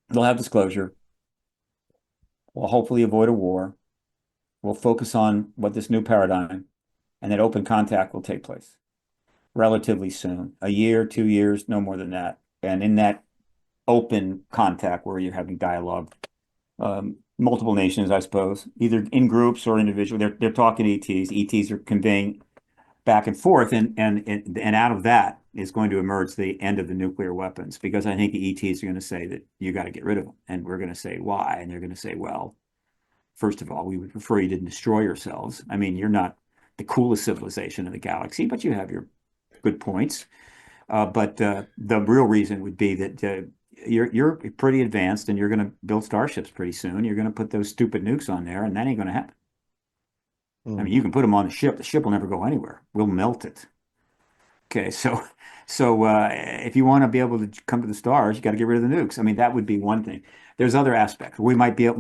they'll have disclosure. We'll hopefully avoid a war. We'll focus on what this new paradigm, and that open contact will take place relatively soon. A year, 2 years, no more than that. And in that open contact where you're having dialogue, multiple nations, I suppose, either in groups or individually, they're talking to ETs. ETs are conveying back and forth, and out of that is going to emerge the end of the nuclear weapons, because I think the ETs are going to say that you got to get rid of them, and we're going to say why, and they're going to say, well, first of all, we would prefer you didn't destroy yourselves. I mean, you're not the coolest civilization in the galaxy, but you have your good points. But the real reason would be that you're pretty advanced, and you're going to build starships pretty soon. You're going to put those stupid nukes on there, and that ain't going to happen. I mean, you can put them on the ship. The ship will never go anywhere. We'll melt it. Okay, so if you want to be able to come to the stars, you got to get rid of the nukes. I mean, that would be one thing. There's other aspects. We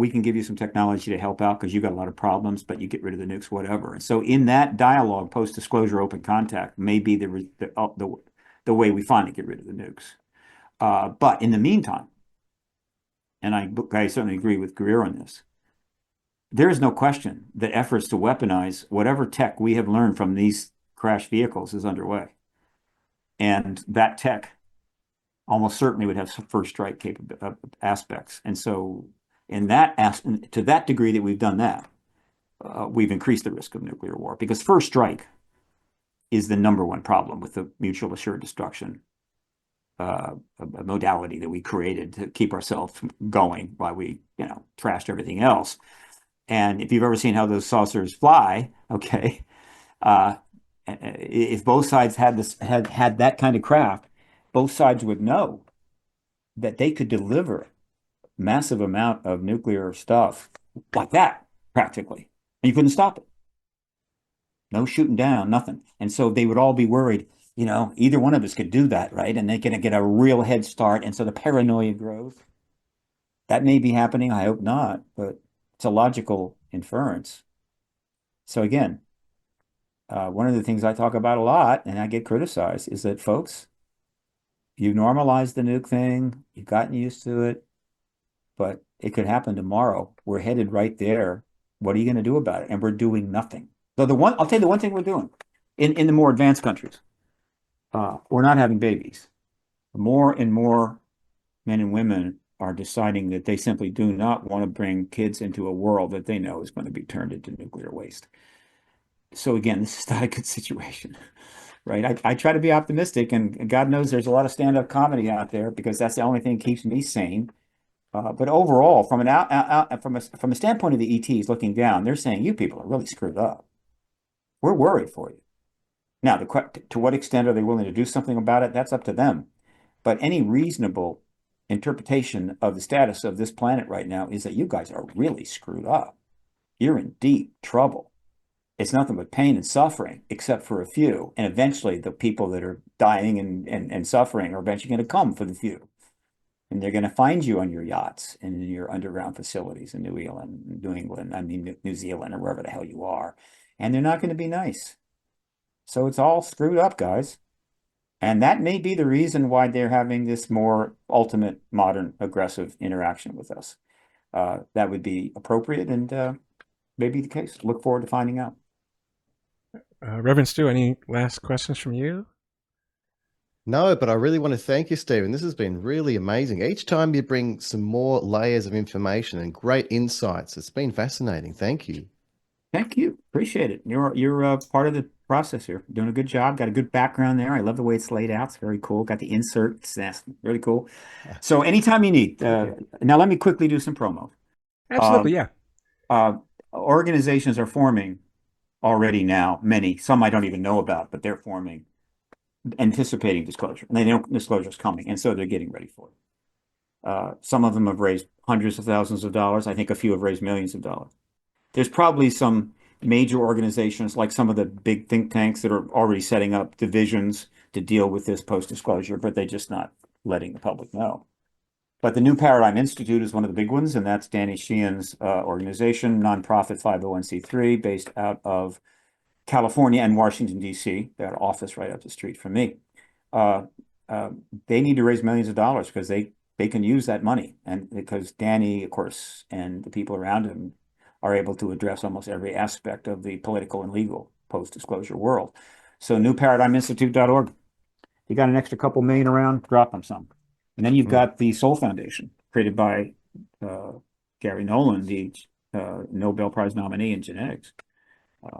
can give you some technology to help out because you've got a lot of problems, but you get rid of the nukes, whatever. And so in that dialogue, post-disclosure, open contact may be the way we finally get rid of the nukes. But in the meantime, and I certainly agree with Greer on this, there is no question that efforts to weaponize whatever tech we have learned from these crash vehicles is underway. And that tech almost certainly would have some first strike aspects. And so to that degree that we've done that, we've increased the risk of nuclear war, because first strike is the number one problem with the mutual assured destruction a modality that we created to keep ourselves going while we, trashed everything else. And if you've ever seen how those saucers fly, okay, if both sides had that kind of craft, both sides would know that they could deliver massive amount of nuclear stuff like that, practically, and you couldn't stop it. No shooting down, nothing. And so they would all be worried, either one of us could do that, right? And they're going to get a real head start. And so the paranoia grows. That may be happening. I hope not, but it's a logical inference. So again, one of the things I talk about a lot, and I get criticized, is that, folks, you've normalized the nuke thing, you've gotten used to it, but it could happen tomorrow. We're headed right there. What are you going to do about it? And we're doing nothing. So I'll tell you the one thing we're doing in the more advanced countries, we're not having babies. More and more men and women are deciding that they simply do not want to bring kids into a world that they know is going to be turned into nuclear waste. So again, this is not a good situation, right? I try to be optimistic, and God knows there's a lot of stand-up comedy out there, because that's the only thing that keeps me sane. But overall, from a standpoint of the ETs looking down, they're saying, you people are really screwed up. We're worried for you. Now, to what extent are they willing to do something about it? That's up to them. But any reasonable interpretation of the status of this planet right now is that you guys are really screwed up. You're in deep trouble. It's nothing but pain and suffering, except for a few. And eventually the people that are dying and suffering are eventually going to come for the few. And they're going to find you on your yachts and in your underground facilities in New Zealand, or wherever the hell you are. And they're not going to be nice. So it's all screwed up, guys. And that may be the reason why they're having this more ultimate, modern, aggressive interaction with us. That would be appropriate, and may be the case. Look forward to finding out. Reverend Stu, any last questions from you? No, but I really want to thank you, Stephen. This has been really amazing. Each time you bring some more layers of information and great insights. It's been fascinating. Thank you. Thank you. Appreciate it. You're part of the process here. Doing a good job. Got a good background there. I love the way it's laid out. It's very cool. Got the insert. That's really cool. So anytime you need. Now let me quickly do some promo. Absolutely, yeah. Organizations are forming already now. Many, some I don't even know about, but they're forming, anticipating disclosure. And they know disclosure is coming, and so they're getting ready for it. Some of them have raised hundreds of thousands of dollars. I think a few have raised millions of dollars. There's probably some major organizations, like some of the big think tanks, that are already setting up divisions to deal with this post-disclosure, but they're just not letting the public know. But the New Paradigm Institute is one of the big ones, and that's Danny Sheehan's organization, nonprofit 501c3, based out of California and Washington, D.C. They have an office right up the street from me. They need to raise millions of dollars because they can use that money, and because Danny, of course, and the people around him are able to address almost every aspect of the political and legal post-disclosure world. So newparadigminstitute.org. You got an extra couple million around, drop them some. And then you've got the Soul Foundation, created by uh, Gary Nolan, the Nobel Prize nominee in genetics.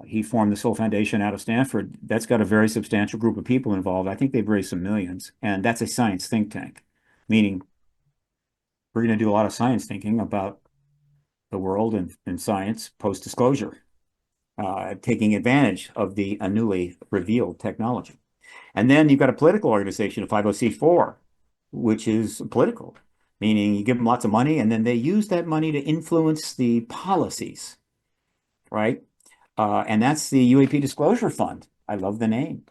He formed the Soul Foundation out of Stanford. That's got a very substantial group of people involved. I think they've raised some millions, and that's a science think tank, meaning we're going to do a lot of science thinking about the world and science post-disclosure, taking advantage of the newly revealed technology. And then you've got a political organization, a 50c4, which is political, meaning you give them lots of money, and then they use that money to influence the policies, right? And that's the UAP Disclosure Fund. I love the name.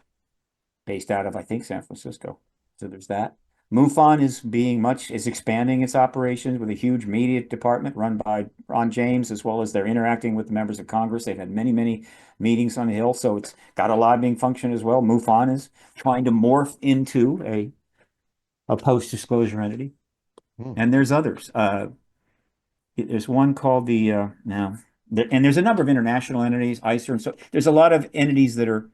Based out of, I think, San Francisco. So there's that. MUFON is expanding its operations with a huge media department run by Ron James, as well as they're interacting with the members of Congress. They've had many, many meetings on the Hill, so it's got a lobbying function as well. MUFON is trying to morph into a post-disclosure entity. And there's others. There's one called and there's a number of international entities, ICER, and so there's a lot of entities that are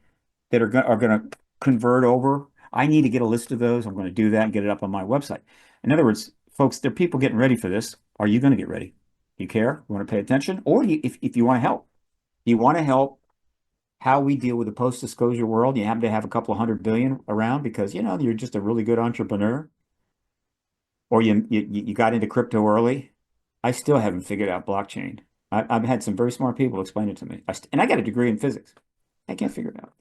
going to convert over. I need to get a list of those. I'm going to do that and get it up on my website. In other words, folks, there are people getting ready for this. Are you going to get ready? You care? You want to pay attention? Or if you want to help, how we deal with the post-disclosure world. You happen to have a couple of $100 billion around because, you're just a really good entrepreneur, or you got into crypto early. I still haven't figured out blockchain. I've had some very smart people explain it to me. And I got a degree in physics. I can't figure it out.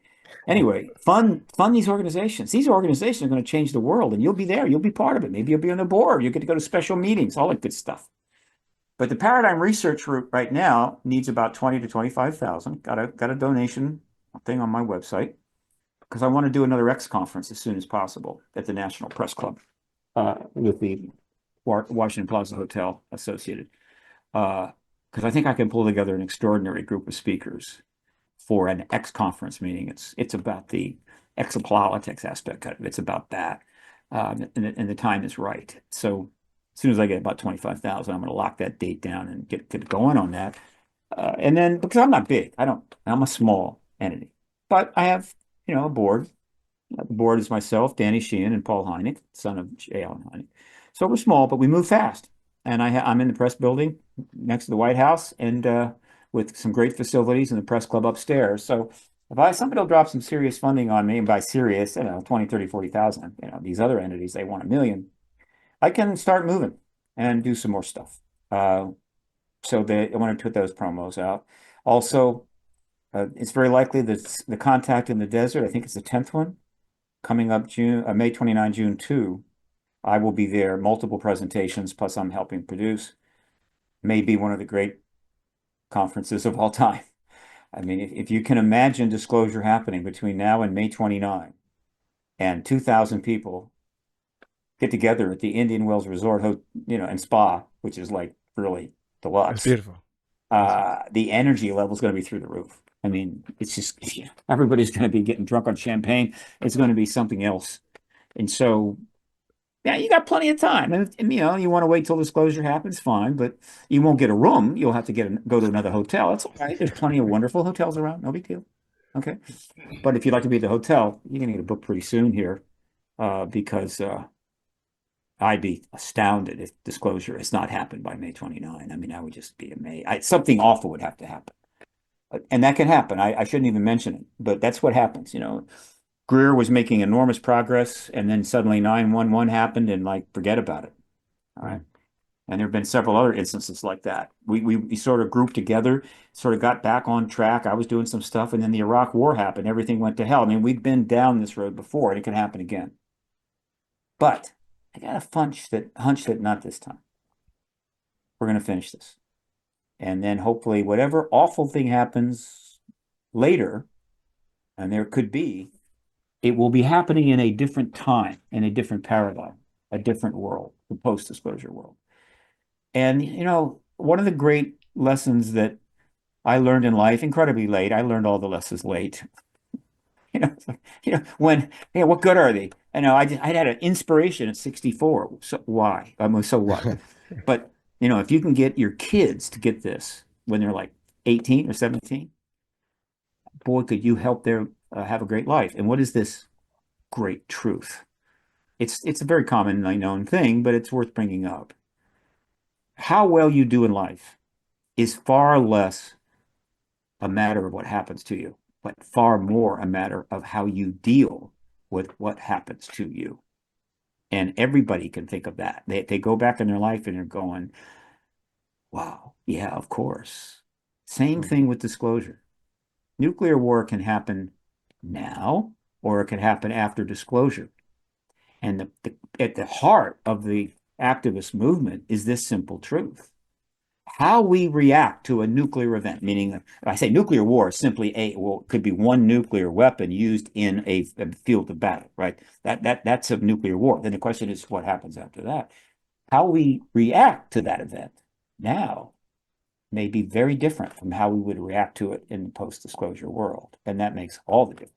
Anyway, fund these organizations. These organizations are going to change the world, and you'll be there. You'll be part of it. Maybe you'll be on the board. You'll get to go to special meetings, all that good stuff. But the Paradigm Research Group right now needs about 20 to 25,000. Got a donation thing on my website because I want to do another X conference as soon as possible at the National Press Club with the Washington Plaza Hotel associated. Because I think I can pull together an extraordinary group of speakers for an X conference meeting. It's about the exopolitics aspect of it. It's about that, and the time is right. So as soon as I get about 25,000, I'm going to lock that date down and get going on that. And then because I'm not big, I'm a small entity, but I have a board. The board is myself, Danny Sheehan, and Paul Hynek, son of J. Allen Hynek. So we're small, but we move fast. And I'm in the press building next to the White House, and with some great facilities in the press club upstairs. So if somebody will drop some serious funding on me, and by serious, 20, 30, 40,000, these other entities, they want $1 million, I can start moving and do some more stuff. So I want to put those promos out. Also, it's very likely that the Contact in the Desert, I think it's the 10th one, coming up May 29, June 2. I will be there, multiple presentations, plus I'm helping produce. May be one of the great conferences of all time. I mean, if you can imagine disclosure happening between now and May 29, and 2,000 people get together at the Indian Wells Resort, and spa, which is like really deluxe. It's beautiful. The energy level is going to be through the roof. I mean, it's just everybody's going to be getting drunk on champagne. It's going to be something else. And so, yeah, you got plenty of time. And you want to wait till disclosure happens, fine, but you won't get a room. You'll have to go to another hotel. That's all right. There's plenty of wonderful hotels around. No big deal. Okay. But if you'd like to be at the hotel, you're going to get a book pretty soon here, because I'd be astounded if disclosure has not happened by May 29. I mean, I would just be amazed. Something awful would have to happen. And that can happen. I shouldn't even mention it, but that's what happens. Greer was making enormous progress, and then suddenly 9/11 happened, and forget about it. All right. And there have been several other instances like that. We sort of grouped together, sort of got back on track. I was doing some stuff, and then the Iraq War happened. Everything went to hell. I mean, we've been down this road before, and it can happen again. But I got a hunch that not this time. We're going to finish this. And then hopefully whatever awful thing happens later, and there could be, it will be happening in a different time, in a different paradigm, a different world, the post-disclosure world. And, one of the great lessons that I learned in life, incredibly late, I learned all the lessons late. What good are they? I had an inspiration at 64. So why? So what? But, if you can get your kids to get this when they're like 18 or 17, boy, could you help them have a great life. And what is this great truth? It's a very commonly known thing, but it's worth bringing up. How well you do in life is far less a matter of what happens to you, but far more a matter of how you deal with what happens to you. And everybody can think of that. They go back in their life and they're going, wow, yeah, of course. Same thing with disclosure. Nuclear war can happen now, or it can happen after disclosure. And at the heart of the activist movement is this simple truth. How we react to a nuclear event, meaning I say nuclear war is simply could be one nuclear weapon used in a field of battle, right? That's a nuclear war. Then the question is what happens after that? How we react to that event now may be very different from how we would react to it in the post-disclosure world. And that makes all the difference.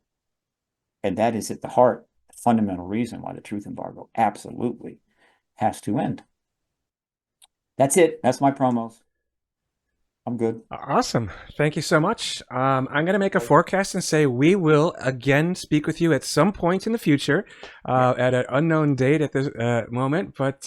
And that is at the heart, the fundamental reason why the truth embargo absolutely has to end. That's it. That's my promos. I'm good. Awesome. Thank you so much. I'm going to make a forecast and say we will again speak with you at some point in the future at an unknown date at this moment, but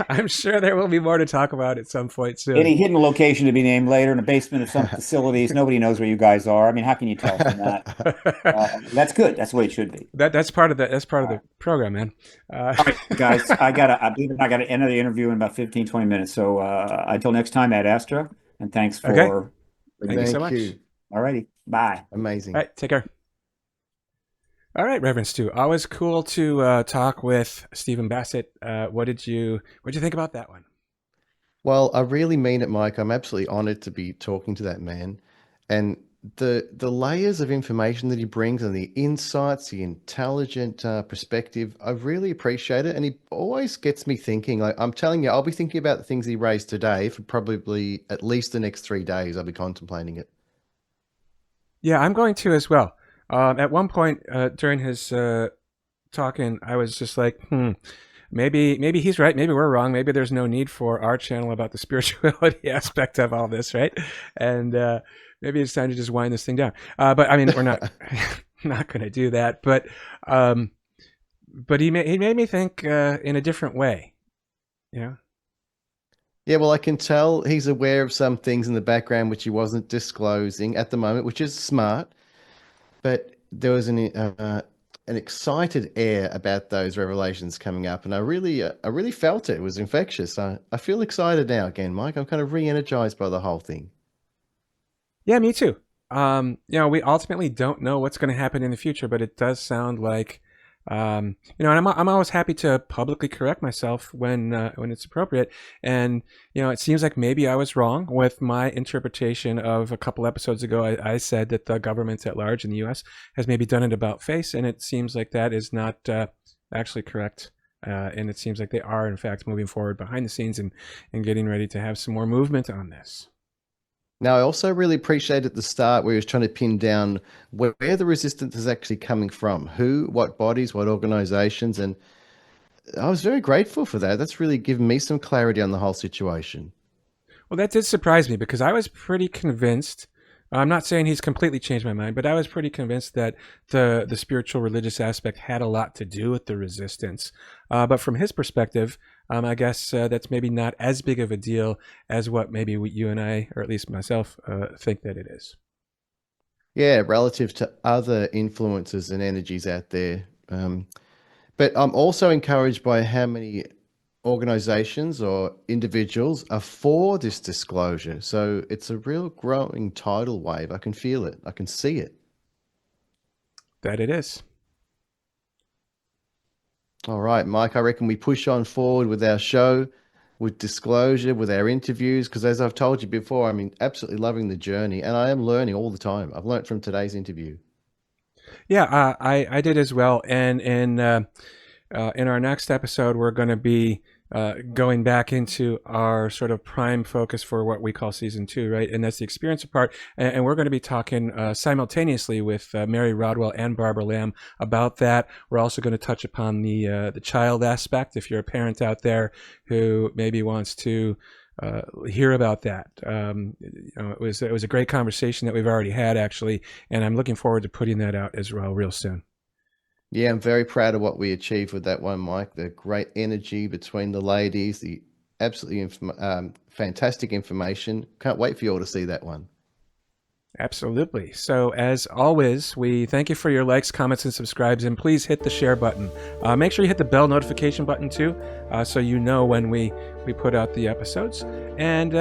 I'm sure there will be more to talk about at some point soon. Any hidden location to be named later in the basement of some facilities. Nobody knows where you guys are. I mean, how can you tell from that? That's good. That's the way it should be. That's part of the program, man. All right, guys, I got to end the interview in about 15, 20 minutes. So until next time, Ad Astra. And thanks for Thank you so much. All righty. Bye. Amazing. All right, take care. All right, Reverend Stu. Always cool to talk with Stephen Bassett. What did you think about that one? Well, I really mean it, Mike. I'm absolutely honored to be talking to that man. And the layers of information that he brings and the insights, the intelligent perspective, I really appreciate it. And he always gets me thinking. Like I'm telling you, I'll be thinking about the things he raised today for probably at least the next 3 days. I'll be contemplating it. Yeah, I'm going to as well. At one point during his talking, I was just like, maybe he's right. Maybe we're wrong. Maybe there's no need for our channel about the spirituality aspect of all this, right? And maybe it's time to just wind this thing down. But I mean, we're not not going to do that. But he made me think in a different way. Yeah. Yeah, well, I can tell he's aware of some things in the background which he wasn't disclosing at the moment, which is smart. But there was an excited air about those revelations coming up, and I really felt it. It was infectious. I feel excited now again, Mike. I'm kind of re-energized by the whole thing. Yeah, me too. We ultimately don't know what's going to happen in the future, but it does sound like, and I'm always happy to publicly correct myself when it's appropriate. And it seems like maybe I was wrong with my interpretation of a couple episodes ago. I said that the government at large in the U.S. has maybe done it about face, and it seems like that is not actually correct. And it seems like they are, in fact, moving forward behind the scenes and getting ready to have some more movement on this. Now, I also really appreciate at the start where he was trying to pin down where the resistance is actually coming from, who, what bodies, what organizations, and I was very grateful for that. That's really given me some clarity on the whole situation. Well, that did surprise me because I was pretty convinced. I'm not saying he's completely changed my mind, but I was pretty convinced that the spiritual religious aspect had a lot to do with the resistance. But from his perspective, I guess that's maybe not as big of a deal as what maybe you and I, or at least myself, think that it is. Yeah, relative to other influences and energies out there. But I'm also encouraged by how many organizations or individuals are for this disclosure. So it's a real growing tidal wave. I can feel it. I can see it. That it is. All right, Mike, I reckon we push on forward with our show, with disclosure, with our interviews, because as I've told you before, I'm absolutely loving the journey and I am learning all the time. I've learned from today's interview. Yeah, I did as well. And in our next episode, we're going to be going back into our sort of prime focus for what we call season 2, right? And that's the experiencer part. And we're going to be talking simultaneously with Mary Rodwell and Barbara Lamb about that. We're also going to touch upon the child aspect. If you're a parent out there who maybe wants to hear about that, it was a great conversation that we've already had actually, and I'm looking forward to putting that out as well real soon. Yeah, I'm very proud of what we achieved with that one, Mike. The great energy between the ladies, the absolutely fantastic information. Can't wait for you all to see that one. Absolutely. So, as always, we thank you for your likes, comments, and subscribes, and please hit the share button. Make sure you hit the bell notification button too, so you know when we put out the episodes. And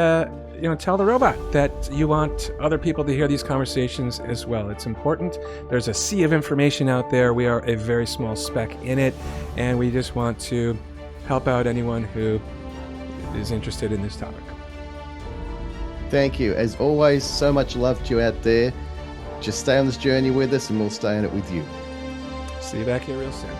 tell the robot that you want other people to hear these conversations as well. It's important. There's a sea of information out there. We are a very small speck in it, and we just want to help out anyone who is interested in this topic. Thank you. As always, so much love to you out there. Just stay on this journey with us and we'll stay on it with you. See you back here real soon.